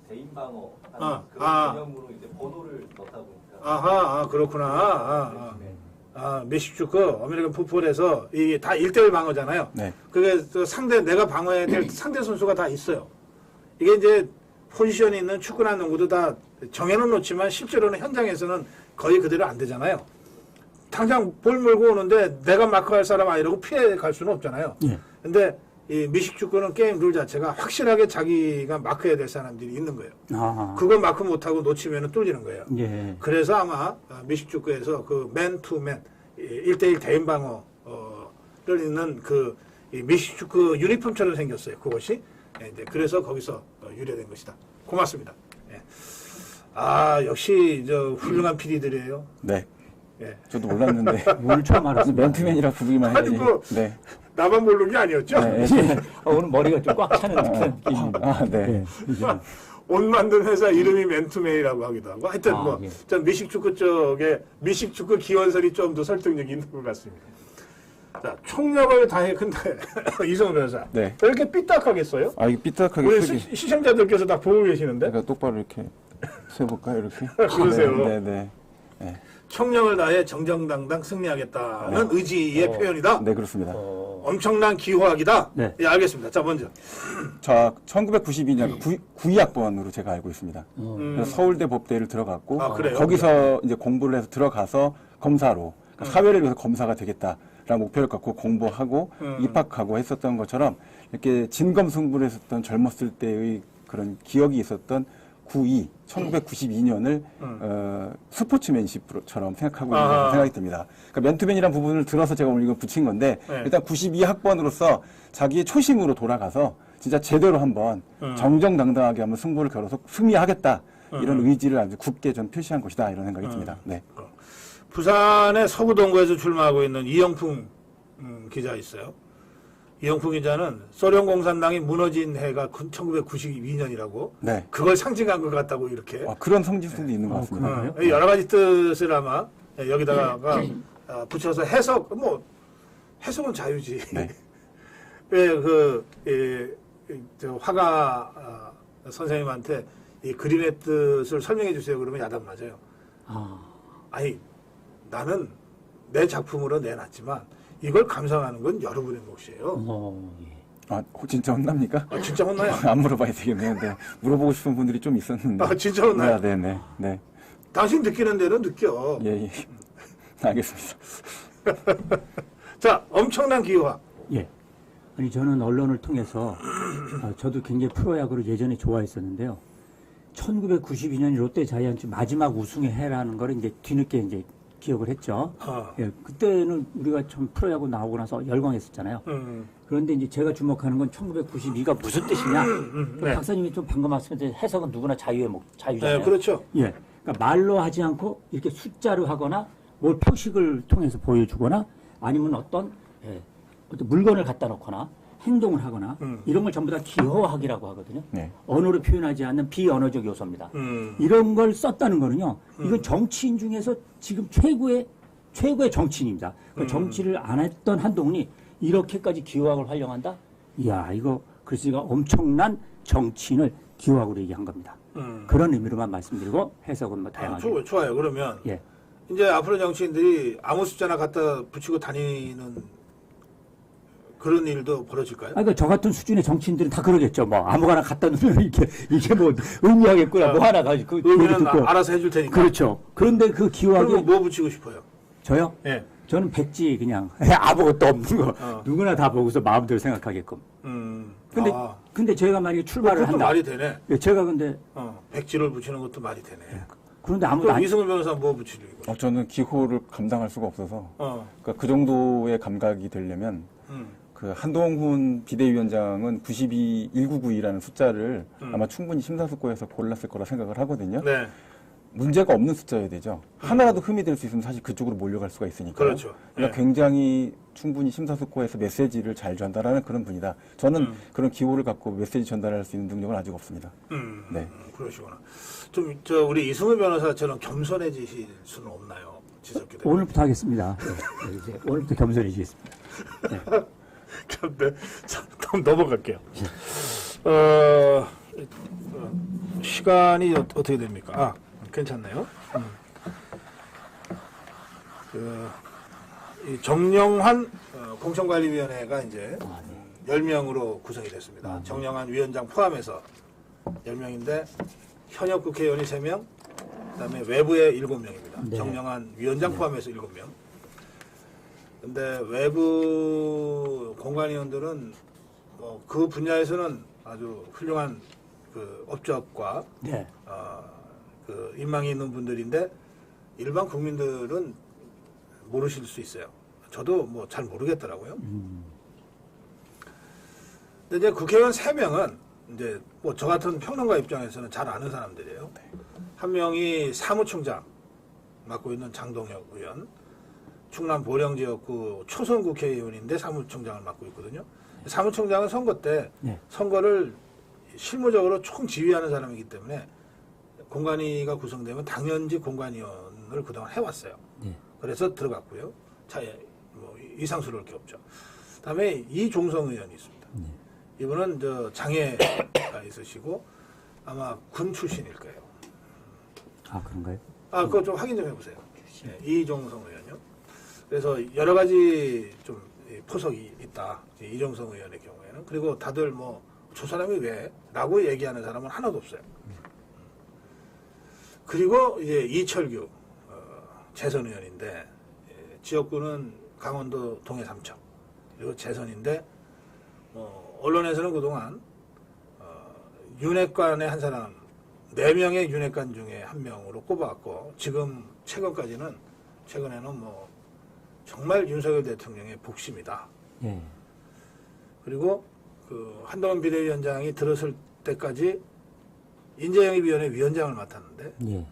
대인 방어 하는 아, 그런 아. 개념으로 이제 번호를 넣다 보니까 아하, 그렇구나. 미식축구 아메리칸 풋볼에서 이게 다 1대1 방어잖아요. 네. 그게 또 상대 내가 방어해야 될 상대 선수가 다 있어요. 이게 이제 포지션이 있는 축구나 농구도 다 정해는 놓지만 실제로는 현장에서는 거의 그대로 안 되잖아요. 당장 볼 몰고 오는데 내가 마크할 사람 아니라고 피해 갈 수는 없잖아요. 예. 근데 이 미식축구는 게임 룰 자체가 확실하게 자기가 마크해야 될 사람들이 있는 거예요. 아. 그걸 마크 못하고 놓치면 뚫리는 거예요. 예. 그래서 아마 미식축구에서 그 맨투맨 1대1 대인 방어를 있는 그 미식축구 유니폼처럼 생겼어요. 그것이. 예, 이제 그래서 거기서 유래된 것이다. 고맙습니다. 예. 아, 역시 저 훌륭한 PD들이에요. 네. 예. 저도 몰랐는데 오늘 처음 알았습니다. 맨투맨이라 부르기만 아니, 해야지. 뭐. 네. 나만 모르는 게 아니었죠? 네. 오늘 머리가 좀 꽉 차는 듯한 느낌입니다. 아, 네. 예. 이제 옷 만든 회사 이름이 맨투맨이라고 하기도 하고 하여튼 아, 예. 전 미식축구 쪽에 미식축구 기원설이 좀 더 설득력이 있는 것 같습니다. 자, 총력을 다해 근데 이성훈 변호사 네. 왜 이렇게 삐딱하겠어요? 아, 이게 삐딱하게 우리 쓰기. 시청자들께서 다 보고 계시는데 제가 똑바로 이렇게 세볼까요? 이렇게. 그러세요. 네, 네. 총력을 다해 정정당당 승리하겠다는 의지의 표현이다. 네, 그렇습니다. 엄청난 기호학이다. 네. 예, 알겠습니다. 자, 먼저 자, 1992년 92학번으로 제가 알고 있습니다. 그래서 서울대 법대를 들어갔고 아, 그래요? 거기서 이제 공부를 해서 들어가서 검사로 그러니까 사회를 위해서 검사가 되겠다라는 목표를 갖고 공부하고 입학하고 했었던 것처럼 이렇게 진검승부를 했었던 젊었을 때의 그런 기억이 있었던 1992년을 스포츠맨십처럼 생각하고 있는 아하. 생각이 듭니다. 그러니까 맨투맨이라는 부분을 들어서 제가 오늘 이거 붙인 건데 네. 일단 92학번으로서 자기의 초심으로 돌아가서 진짜 제대로 한번 정정당당하게 한번 승부를 걸어서 승리하겠다 이런 의지를 아주 굳게 좀 표시한 것이다 이런 생각이 듭니다. 네. 부산의 서구동구에서 출마하고 있는 이영풍 기자 있어요. 이영풍 기자는 소련 공산당이 무너진 해가 1992년이라고 네. 그걸 상징한 것 같다고 이렇게 그런 성지순도 있는 것 같습니다. 여러 가지 뜻을 아마 여기다가 붙여서 해석 해석은 자유지. 네. 저 화가 선생님한테 이 그림의 뜻을 설명해 주세요. 그러면 야단 맞아요. 아니 나는 내 작품으로 내놨지만 이걸 감상하는 건 여러분의 몫이에요. 예. 아, 진짜 혼납니까? 아, 진짜 혼나요? 안 물어봐야 되겠네요. 네. 물어보고 싶은 분들이 좀 있었는데. 아, 진짜 혼나요? 네. 당신 느끼는 대로 느껴. 예. 알겠습니다. 자, 엄청난 기호학. 예. 아니 저는 언론을 통해서 저도 굉장히 프로야구를 예전에 좋아했었는데요. 1992년 롯데 자이언츠 마지막 우승의 해라는 걸 이제 뒤늦게 이제 기억을 했죠. 예, 그때는 우리가 참 프로야구 나오고 나서 열광했었잖아요. 그런데 이제 제가 주목하는 건 1992가 무슨 뜻이냐? 네. 박사님이 좀 방금 말씀하신 해석은 누구나 자유잖아요. 네, 그렇죠. 예. 그러니까 말로 하지 않고 이렇게 숫자로 하거나 뭘 표식을 통해서 보여주거나 아니면 어떤 물건을 갖다 놓거나 행동을 하거나 이런 걸 전부 다 기호학이라고 하거든요. 네. 언어로 표현하지 않는 비언어적 요소입니다. 음. 이런 걸 썼다는 거는요. 이건 정치인 중에서 지금 최고의 정치인입니다. 그 정치를 안 했던 한동훈이 이렇게까지 기호학을 활용한다? 이야, 이거 글쎄가 엄청난 정치인을 기호학으로 얘기한 겁니다. 그런 의미로만 말씀드리고 해석은 뭐 다양하게. 좋아요. 그러면 예. 이제 앞으로 정치인들이 아무 숫자나 갖다 붙이고 다니는 그런 일도 벌어질까요? 그러니까 저 같은 수준의 정치인들은 다 그러겠죠. 뭐 아무거나 갖다 놓으면 이게 뭐 의미하겠구나. 뭐 하나 가지고 의미는 알아서 해줄 테니까. 그렇죠. 그런데 그 기호학이 그럼 뭐 붙이고 싶어요? 저요? 예. 저는 백지 그냥 아무것도 없는 거 누구나 다 보고서 마음대로 생각하게끔. 근데 아, 근데 제가 만약에 출마를 그것도 한다. 말이 되네. 예, 제가 근데 백지를 붙이는 것도 말이 되네. 그런데 아무도 그럼 안 이승훈 변호사 뭐 붙이려고? 저는 기호를 감당할 수가 없어서 그러니까 그 정도의 감각이 되려면 그 한동훈 비대위원장은 1992라는 숫자를 아마 충분히 심사숙고해서 골랐을 거라 생각을 하거든요. 네. 문제가 없는 숫자여야 되죠. 하나라도 흠이 될 수 있으면 사실 그쪽으로 몰려갈 수가 있으니까. 그렇죠. 그러니까 네. 굉장히 충분히 심사숙고해서 메시지를 잘 전달하는 그런 분이다. 저는 그런 기호를 갖고 메시지 전달할 수 있는 능력은 아직 없습니다. 네. 그러시구나. 좀 우리 이승훈 변호사처럼 겸손해지실 수는 없나요? 지석기 대표. 오늘부터 하겠습니다. 네, 이제 오늘부터 겸손해지겠습니다. 네. 자, 다음 넘어갈게요. 시간이 어떻게 됩니까? 괜찮나요? 이 정영환 공천관리위원회가 이제 10명으로 구성이 됐습니다. 정영환 위원장 포함해서 10명인데 현역 국회의원이 3명, 그다음에 외부에 7명입니다. 네. 정영환 위원장 포함해서 7명. 근데 외부 공관위원들은 그 분야에서는 아주 훌륭한 그 업적과 네. 그 인망이 있는 분들인데 일반 국민들은 모르실 수 있어요. 저도 뭐 잘 모르겠더라고요. 근데 이제 국회의원 3명은 이제 뭐 저 같은 평론가 입장에서는 잘 아는 사람들이에요. 한 명이 사무총장 맡고 있는 장동혁 의원, 충남 보령 지역구 초선 국회의원인데 사무총장을 맡고 있거든요. 사무총장은 선거 때 네. 선거를 실무적으로 총지휘하는 사람이기 때문에 공관위가 구성되면 당연지 공관위원을 그동안 해왔어요. 네. 그래서 들어갔고요. 뭐 이상스러울 게 없죠. 그다음에 이종성 의원이 있습니다. 이분은 장애가 있으시고 아마 군 출신일 거예요. 아, 그런가요? 그거 좀 확인 좀 해보세요. 네, 이종성 의원요. 그래서 여러 가지 좀 포석이 있다. 이종성 의원의 경우에는. 그리고 다들 뭐 저 사람이 왜? 라고 얘기하는 사람은 하나도 없어요. 그리고 이제 이철규 재선 의원인데 지역구는 강원도 동해 삼척 그리고 재선인데 언론에서는 그동안 윤핵관의 한 사람 4명의 윤핵관 중에 한 명으로 꼽아왔고 지금 최근에는 뭐 정말 윤석열 대통령의 복심이다. 예. 그리고 그 한동훈 비대위원장이 들었을 때까지 인재영입위원회 위원장을 맡았는데 예.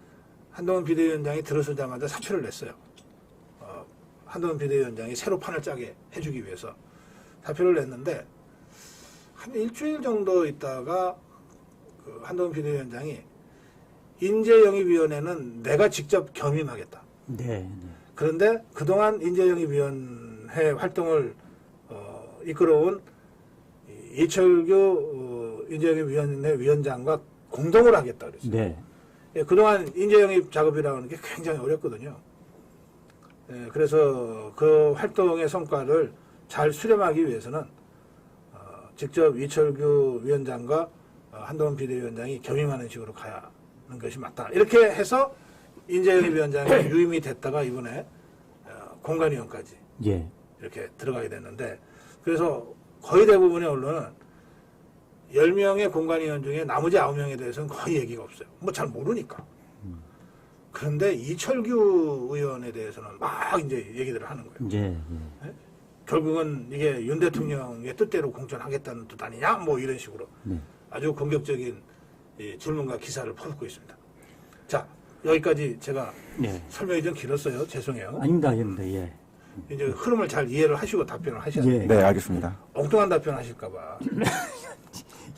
한동훈 비대위원장이 들어서자마자 사표를 냈어요. 한동훈 비대위원장이 새로 판을 짜게 해주기 위해서 사표를 냈는데 한 일주일 정도 있다가 그 한동훈 비대위원장이 인재영입위원회는 내가 직접 겸임하겠다. 네. 네. 그런데 그동안 인재영입위원회 활동을 이끌어온 이철규 인재영입위원회 위원장과 공동으로 하겠다 그랬어요. 네. 예, 그동안 인재영입 작업이라는 게 굉장히 어렵거든요. 예, 그래서 그 활동의 성과를 잘 수렴하기 위해서는 직접 이철규 위원장과 한동훈 비대위원장이 겸임하는 식으로 가야 하는 것이 맞다. 이렇게 해서 인재영입 위원장이 유임이 됐다가 이번에 공관위원까지 예. 이렇게 들어가게 됐는데 그래서 거의 대부분의 언론은 10명의 공관위원 중에 나머지 9명에 대해서는 거의 얘기가 없어요. 뭐 잘 모르니까. 그런데 이철규 의원에 대해서는 막 이제 얘기들을 하는 거예요. 예, 결국은 이게 윤 대통령의 뜻대로 공천하겠다는 뜻 아니냐? 뭐 이런 식으로 네. 아주 공격적인 질문과 기사를 퍼붓고 있습니다. 자, 여기까지 제가 예. 설명이 좀 길었어요. 죄송해요. 아닙니다, 아닙니다. 예. 이제 흐름을 잘 이해를 하시고 답변을 하셔야 예. 돼요. 네, 알겠습니다. 엉뚱한 답변 하실까봐.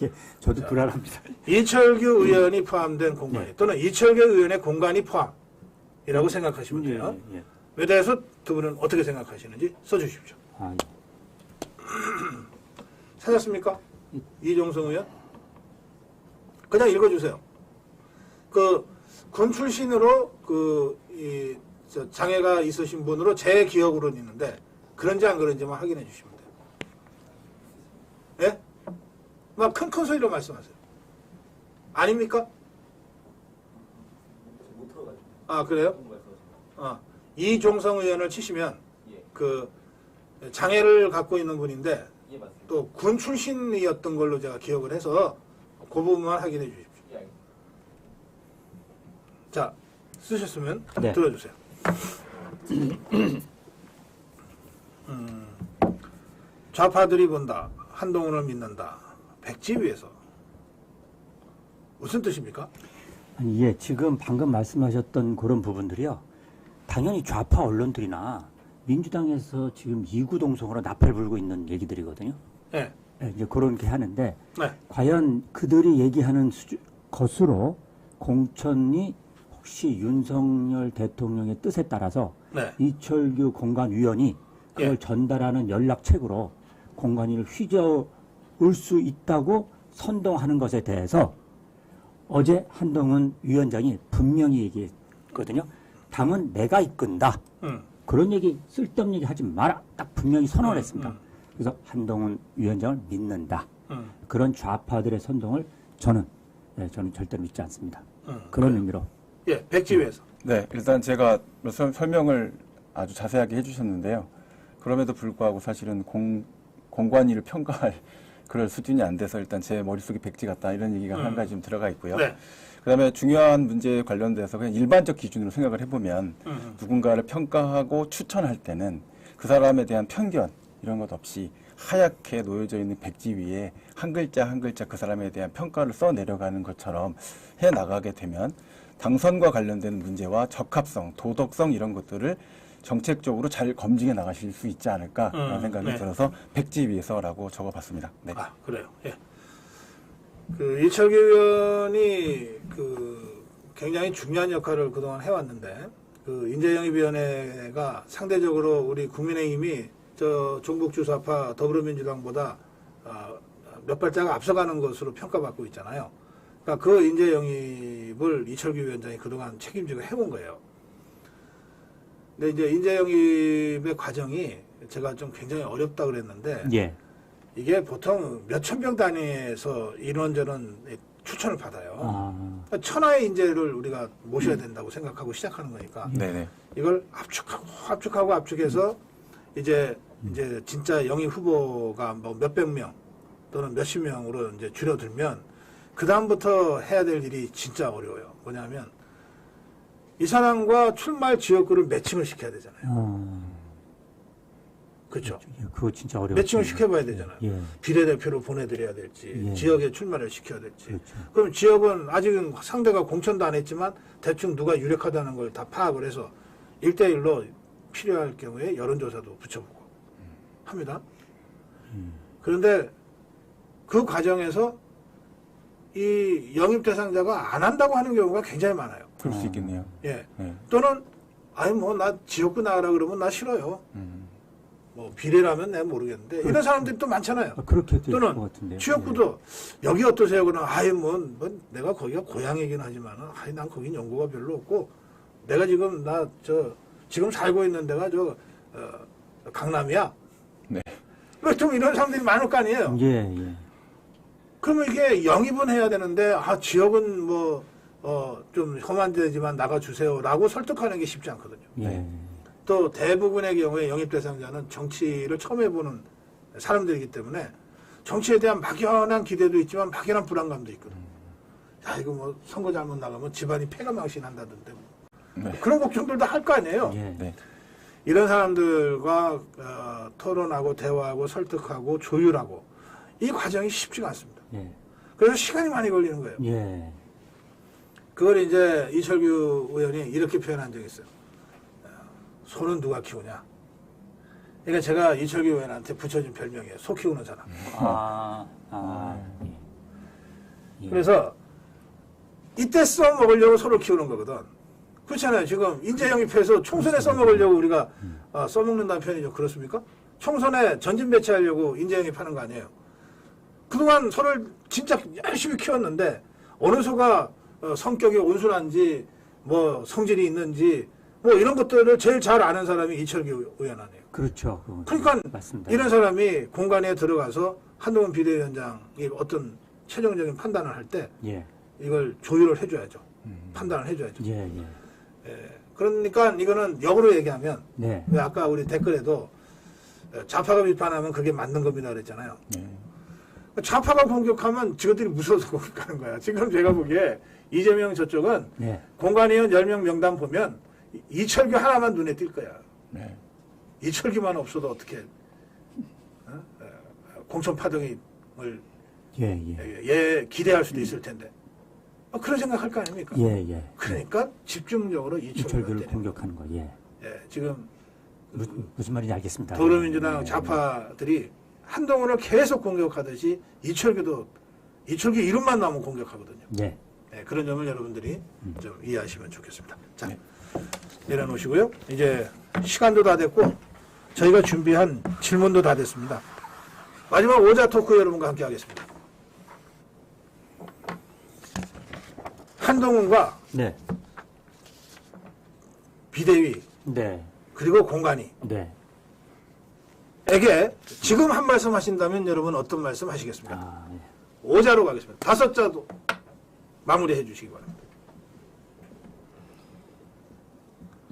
예, 저도 불안합니다. 이철규 의원이 포함된 공관위 또는 이철규 의원의 공관위 포함이라고 생각하시면 돼요. 예. 에 대해서 두 분은 어떻게 생각하시는지 써주십시오. 아, 찾았습니까? 이종성 의원? 그냥 읽어주세요. 군 출신으로 장애가 있으신 분으로 제 기억으로는 있는데 그런지 안 그런지만 확인해 주시면 돼요. 예? 막 큰 소리로 말씀하세요. 아닙니까? 못 들어가지고. 아, 그래요? 무슨 말씀하시나요? 이종성 의원을 치시면 예, 장애를 갖고 있는 분인데 예 맞습니다. 또 군 출신이었던 걸로 제가 기억을 해서 그 부분만 확인해 주십시오. 예 알겠습니다. 자, 쓰셨으면 네. 들어주세요. 좌파들이 본다. 한동훈을 믿는다. 백지 위에서. 무슨 뜻입니까? 아니, 예, 지금 방금 말씀하셨던 그런 부분들이요. 당연히 좌파 언론들이나 민주당에서 지금 이구동성으로 나팔 불고 있는 얘기들이거든요. 네. 예, 이제 그런 게 하는데, 네. 과연 그들이 얘기하는 것으로 공천이 혹시 윤석열 대통령의 뜻에 따라서 네. 이철규 공관위원이 그걸 예. 전달하는 연락책으로 공관위를 휘저을 수 있다고 선동하는 것에 대해서 어제 한동훈 위원장이 분명히 얘기했거든요. 당은 내가 이끈다. 그런 얘기, 쓸데없는 얘기 하지 마라. 딱 분명히 선언을 했습니다. 그래서 한동훈 위원장을 믿는다. 그런 좌파들의 선동을 저는 절대로 믿지 않습니다. 그런 의미로. 예, 백지 위에서. 네, 일단 제가 설명을 아주 자세하게 해주셨는데요. 그럼에도 불구하고 사실은 공관위를 평가할 그럴 수준이 안 돼서 일단 제 머릿속에 백지 같다 이런 얘기가 한 가지 좀 들어가 있고요. 네. 그다음에 중요한 문제에 관련돼서 그냥 일반적 기준으로 생각을 해보면 누군가를 평가하고 추천할 때는 그 사람에 대한 편견 이런 것 없이 하얗게 놓여져 있는 백지 위에 한 글자 한 글자 그 사람에 대한 평가를 써 내려가는 것처럼 해 나가게 되면 당선과 관련된 문제와 적합성, 도덕성 이런 것들을 정책적으로 잘 검증해 나가실 수 있지 않을까라는 생각이 네. 들어서 백지 위에서라고 적어봤습니다. 네. 아, 그래요. 예. 이철규 의원이 굉장히 중요한 역할을 그동안 해왔는데, 인재영입위원회가 상대적으로 우리 국민의힘이 종북주사파 더불어민주당보다 몇 발자가 앞서가는 것으로 평가받고 있잖아요. 그러니까 그 인재영입을 이철규 위원장이 그동안 책임지고 해온 거예요. 근데 이제 인재영입의 과정이 제가 좀 굉장히 어렵다 그랬는데, 예. 이게 보통 몇천 명 단위에서 이런저런 추천을 받아요. 그러니까 천하의 인재를 우리가 모셔야 된다고 생각하고 시작하는 거니까 네네. 이걸 압축해서 이제 진짜 영입 후보가 뭐 몇백 명 또는 몇십 명으로 이제 줄어들면 그 다음부터 해야 될 일이 진짜 어려워요. 뭐냐면 이 사람과 출마할 지역구를 매칭을 시켜야 되잖아요. 그렇죠. 그거 진짜 어려워. 매칭을 시켜봐야 되잖아요. 예. 비례대표로 보내드려야 될지 예. 지역에 출마를 시켜야 될지. 그렇죠. 그럼 지역은 아직은 상대가 공천도 안 했지만 대충 누가 유력하다는 걸 다 파악을 해서 1대1로 필요할 경우에 여론조사도 붙여보고 합니다. 그런데 그 과정에서 이 영입 대상자가 안 한다고 하는 경우가 굉장히 많아요. 그럴 수 있겠네요. 예. 네. 또는 아니 뭐 나 지역구 나가라 그러면 나 싫어요. 뭐 비례라면 내가 모르겠는데 이런 사람들이 또 많잖아요. 그렇게 될 것 또는 같은데요. 지역구도 여기 어떠세요? 그러면 아예 뭐 내가 거기가 고향이긴 하지만은 아예 난 거긴 연고가 별로 없고 내가 지금 지금 살고 있는 데가 강남이야. 네. 좀 이런 사람들이 많을 거 아니에요. 예, 예. 그러면 이게 영입은 해야 되는데 지역은 좀 험한 데지만 나가주세요라고 설득하는 게 쉽지 않거든요. 예. 또 대부분의 경우에 영입 대상자는 정치를 처음 해보는 사람들이기 때문에 정치에 대한 막연한 기대도 있지만 막연한 불안감도 있거든. 야, 이거 뭐 선거 잘못 나가면 집안이 폐가 망신한다던데. 뭐. 네. 그런 걱정들도 할 거 아니에요. 예. 네. 이런 사람들과 토론하고 대화하고 설득하고 조율하고 이 과정이 쉽지가 않습니다. 예. 그래서 시간이 많이 걸리는 거예요. 예. 그걸 이제 이철규 의원이 이렇게 표현한 적이 있어요. 소는 누가 키우냐. 그러니까 제가 이철규 의원한테 붙여준 별명이에요. 소 키우는 사람. 예. 예. 그래서 이때 써먹으려고 소를 키우는 거거든. 그렇잖아요. 지금 인재영입해서 총선에 써먹으려고 우리가 써먹는다는 표현이죠. 그렇습니까? 총선에 전진 배치하려고 인재영입하는 거 아니에요. 그동안 소를 진짜 열심히 키웠는데 어느 소가 성격이 온순한지 뭐 성질이 있는지 뭐 이런 것들을 제일 잘 아는 사람이 이철규 의원 아니에요. 그렇죠. 그건 그러니까 맞습니다. 이런 사람이 공간에 들어가서 한동훈 비대위원장이 어떤 최종적인 판단을 할 때 예. 이걸 조율을 해줘야죠. 판단을 해줘야죠. 예, 예. 그러니까 이거는 역으로 얘기하면 네. 왜 아까 우리 댓글에도 좌파가 비판하면 그게 맞는 겁니다 그랬잖아요. 네. 좌파가 공격하면 직원들이 무서워서 공격하는 거야. 지금 제가 보기에 이재명 저쪽은 네. 공관위원 10명 명단 보면 이철규 하나만 눈에 띌 거야. 네. 이철규만 없어도 어떻게 공천 파동을 예, 예. 기대할 수도 있을 텐데 그런 생각할 거 아닙니까? 예, 예. 그러니까 집중적으로 이철규를 이철규를 공격하는 거. 예. 지금 무슨 말인지 알겠습니다. 더불어민주당 예, 좌파들이 한동훈을 계속 공격하듯이 이철규 이름만 나오면 공격하거든요. 예. 그런 점을 여러분들이 좀 이해하시면 좋겠습니다. 자, 내려놓으시고요. 이제 시간도 다 됐고 저희가 준비한 질문도 다 됐습니다. 마지막 오자 토크 여러분과 함께 하겠습니다. 한동훈과 네. 비대위 네. 그리고 공관위 네. 에게 지금 한 말씀 하신다면 여러분 어떤 말씀 하시겠습니까? 아, 예. 오자로 가겠습니다. 5자도 마무리해 주시기 바랍니다.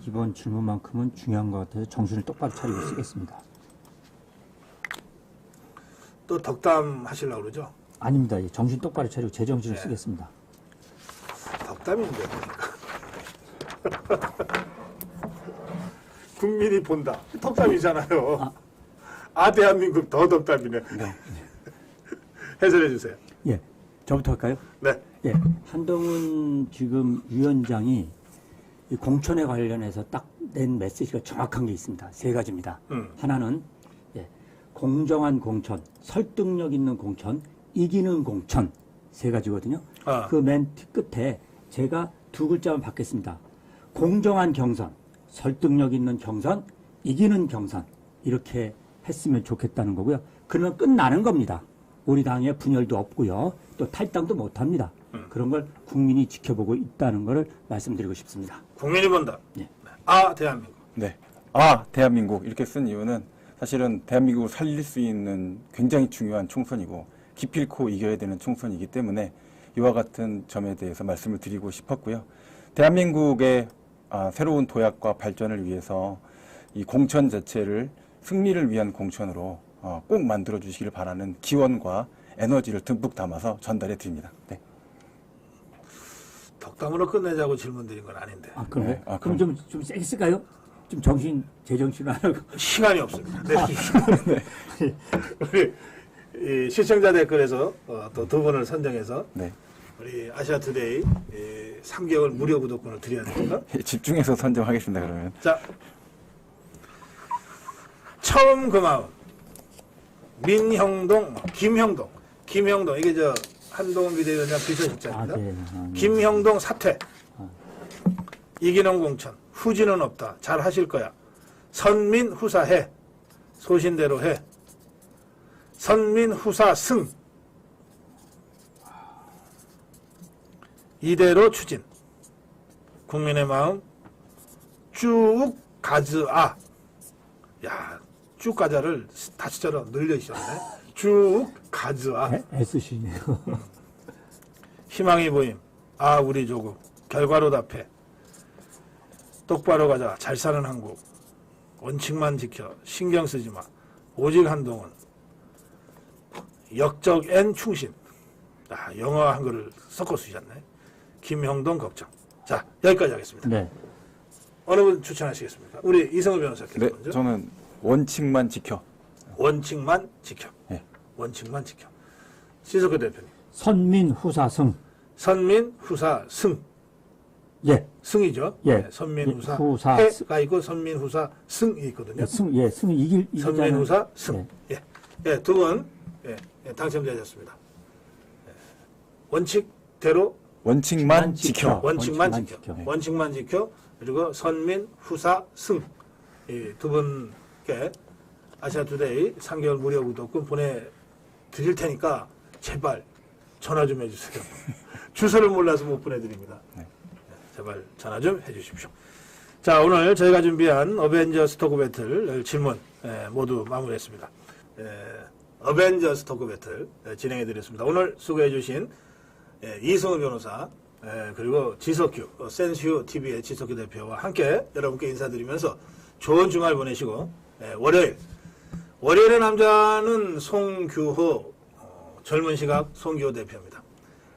이번 질문만큼은 중요한 것 같아서 정신을 똑바로 차리고 쓰겠습니다. 또 덕담 하시려고 그러죠? 아닙니다. 예, 정신 똑바로 차리고 제 정신을 네. 쓰겠습니다. 덕담인데 뭡니까? 국민이 본다. 덕담이잖아요. 대한민국 더 덕담이네. 해설해 주세요. 예. 저부터 할까요? 네. 예. 한동훈 지금 위원장이 이 공천에 관련해서 딱 낸 메시지가 정확한 게 있습니다. 3가지입니다. 하나는 공정한 공천, 설득력 있는 공천, 이기는 공천 3가지거든요. 그 맨 끝에 제가 2글자만 받겠습니다. 공정한 경선, 설득력 있는 경선, 이기는 경선 이렇게 했으면 좋겠다는 거고요. 그러면 끝나는 겁니다. 우리 당에 분열도 없고요. 또 탈당도 못합니다. 그런 걸 국민이 지켜보고 있다는 것을 말씀드리고 싶습니다. 국민이 본다. 네. 대한민국. 네. 대한민국 이렇게 쓴 이유는 사실은 대한민국을 살릴 수 있는 굉장히 중요한 총선이고 기필코 이겨야 되는 총선이기 때문에 이와 같은 점에 대해서 말씀을 드리고 싶었고요. 대한민국의 새로운 도약과 발전을 위해서 이 공천 자체를 승리를 위한 공천으로 꼭 만들어 주시길 바라는 기원과 에너지를 듬뿍 담아서 전달해 드립니다. 네. 덕담으로 끝내자고 질문 드린 건 아닌데. 그래요? 네. 그럼 좀 세게 쓸까요? 좀 제정신을 안 하고. 시간이 없습니다. 네. 우리 이 시청자 댓글에서 또 2분을 선정해서 네. 우리 아시아투데이 3개월 무료 구독권을 드려야 됩니다. 집중해서 선정하겠습니다. 그러면. 자, 처음 그 마음. 민형동, 김형동 이게 한동훈 비대위원장 비서실장입니다. 네. 김형동 사퇴. 이기는 공천. 후지는 없다. 잘 하실 거야. 선민 후사해. 소신대로 해. 선민 후사 승. 이대로 추진. 국민의 마음 쭉 가즈아. 야, 쭉 가자를 다시처럼 늘려주셨네. 쭉 가즈아. 애쓰시네요. 희망이 보임. 우리 조국. 결과로 답해. 똑바로 가자. 잘 사는 한국. 원칙만 지켜. 신경 쓰지 마. 오직 한동훈. 역적 N 충신. 영어와 한글을 섞어 쓰셨네. 김형동 걱정. 자, 여기까지 하겠습니다. 네. 어느 분 추천하시겠습니까? 우리 이성우 변호사께서 네, 먼저. 저는 원칙만 지켜. 원칙만 지켜. 네. 원칙만 지켜. 신석규 대표님. 선민 후사승. 선민 후사 승. 예. 승이죠. 예. 네, 선민 예, 후사 후사 해가 있고 선민 후사 승이 있거든요. 승이 이기자는. 선민 후사 승. 예. 예, 두 분 당첨되셨습니다. 예, 원칙대로 원칙만 지켜. 원칙만 원칙만 지켜. 지켜. 원칙만 지켜. 그리고 선민 후사 승. 이 두 분께 아시아투데이 3개월 무료 구독권 보내드릴 테니까 제발 전화 좀 해주세요. 주소를 몰라서 못 보내드립니다. 네. 제발 전화 좀 해주십시오. 자, 오늘 저희가 준비한 어벤져스 토크 배틀 질문 모두 마무리했습니다. 어벤져스 토크 배틀 진행해드렸습니다. 오늘 수고해주신 이성우 변호사 그리고 지석규 센슈 TV의 지석규 대표와 함께 여러분께 인사드리면서 좋은 주말 보내시고 월요일의 남자는 송규호 젊은 시각 송규호 대표입니다.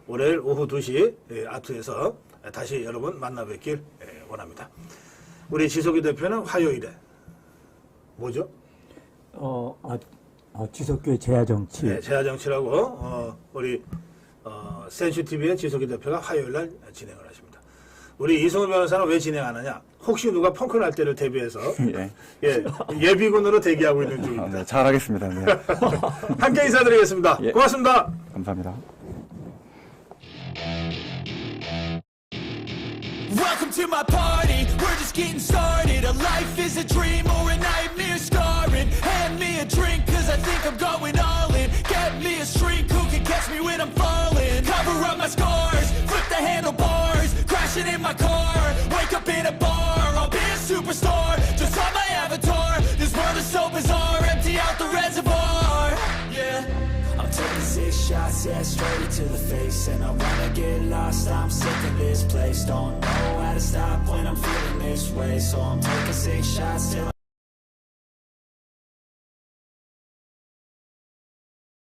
월요일 오후 2시 아트에서 다시 여러분 만나 뵙길 원합니다. 우리 지석규 대표는 화요일에 뭐죠? 지석규의 제야정치. 네, 제야정치라고 우리 센슈 TV의 지석규 대표가 화요일 날 진행을 하십니다. 우리 이성우 변호사는 왜 진행 안 하냐? 혹시 누가 펑크 날 때를 대비해서 예비군으로 대기하고 있는 중입니다. 네, 잘하겠습니다. 네. 함께 인사드리겠습니다. 예. 고맙습니다. 감사합니다. Welcome to my party, we're just getting started. A life is a dream or a nightmare scarring. Hand me a drink cause I think I'm going all in. Get me a shrink who can catch me when I'm falling. Cover up my scars, flip the handlebars. Crashing in my car, wake up in a bar. I'll be a superstar, just on my avatar. This world is so bizarre, empty out the reservoir. Yeah. I'm taking 6 shots, yeah, straight to the face. And I wanna get lost, I'm sick of this place. Don't know how to stop when I'm feeling this way. So I'm taking 6 shots till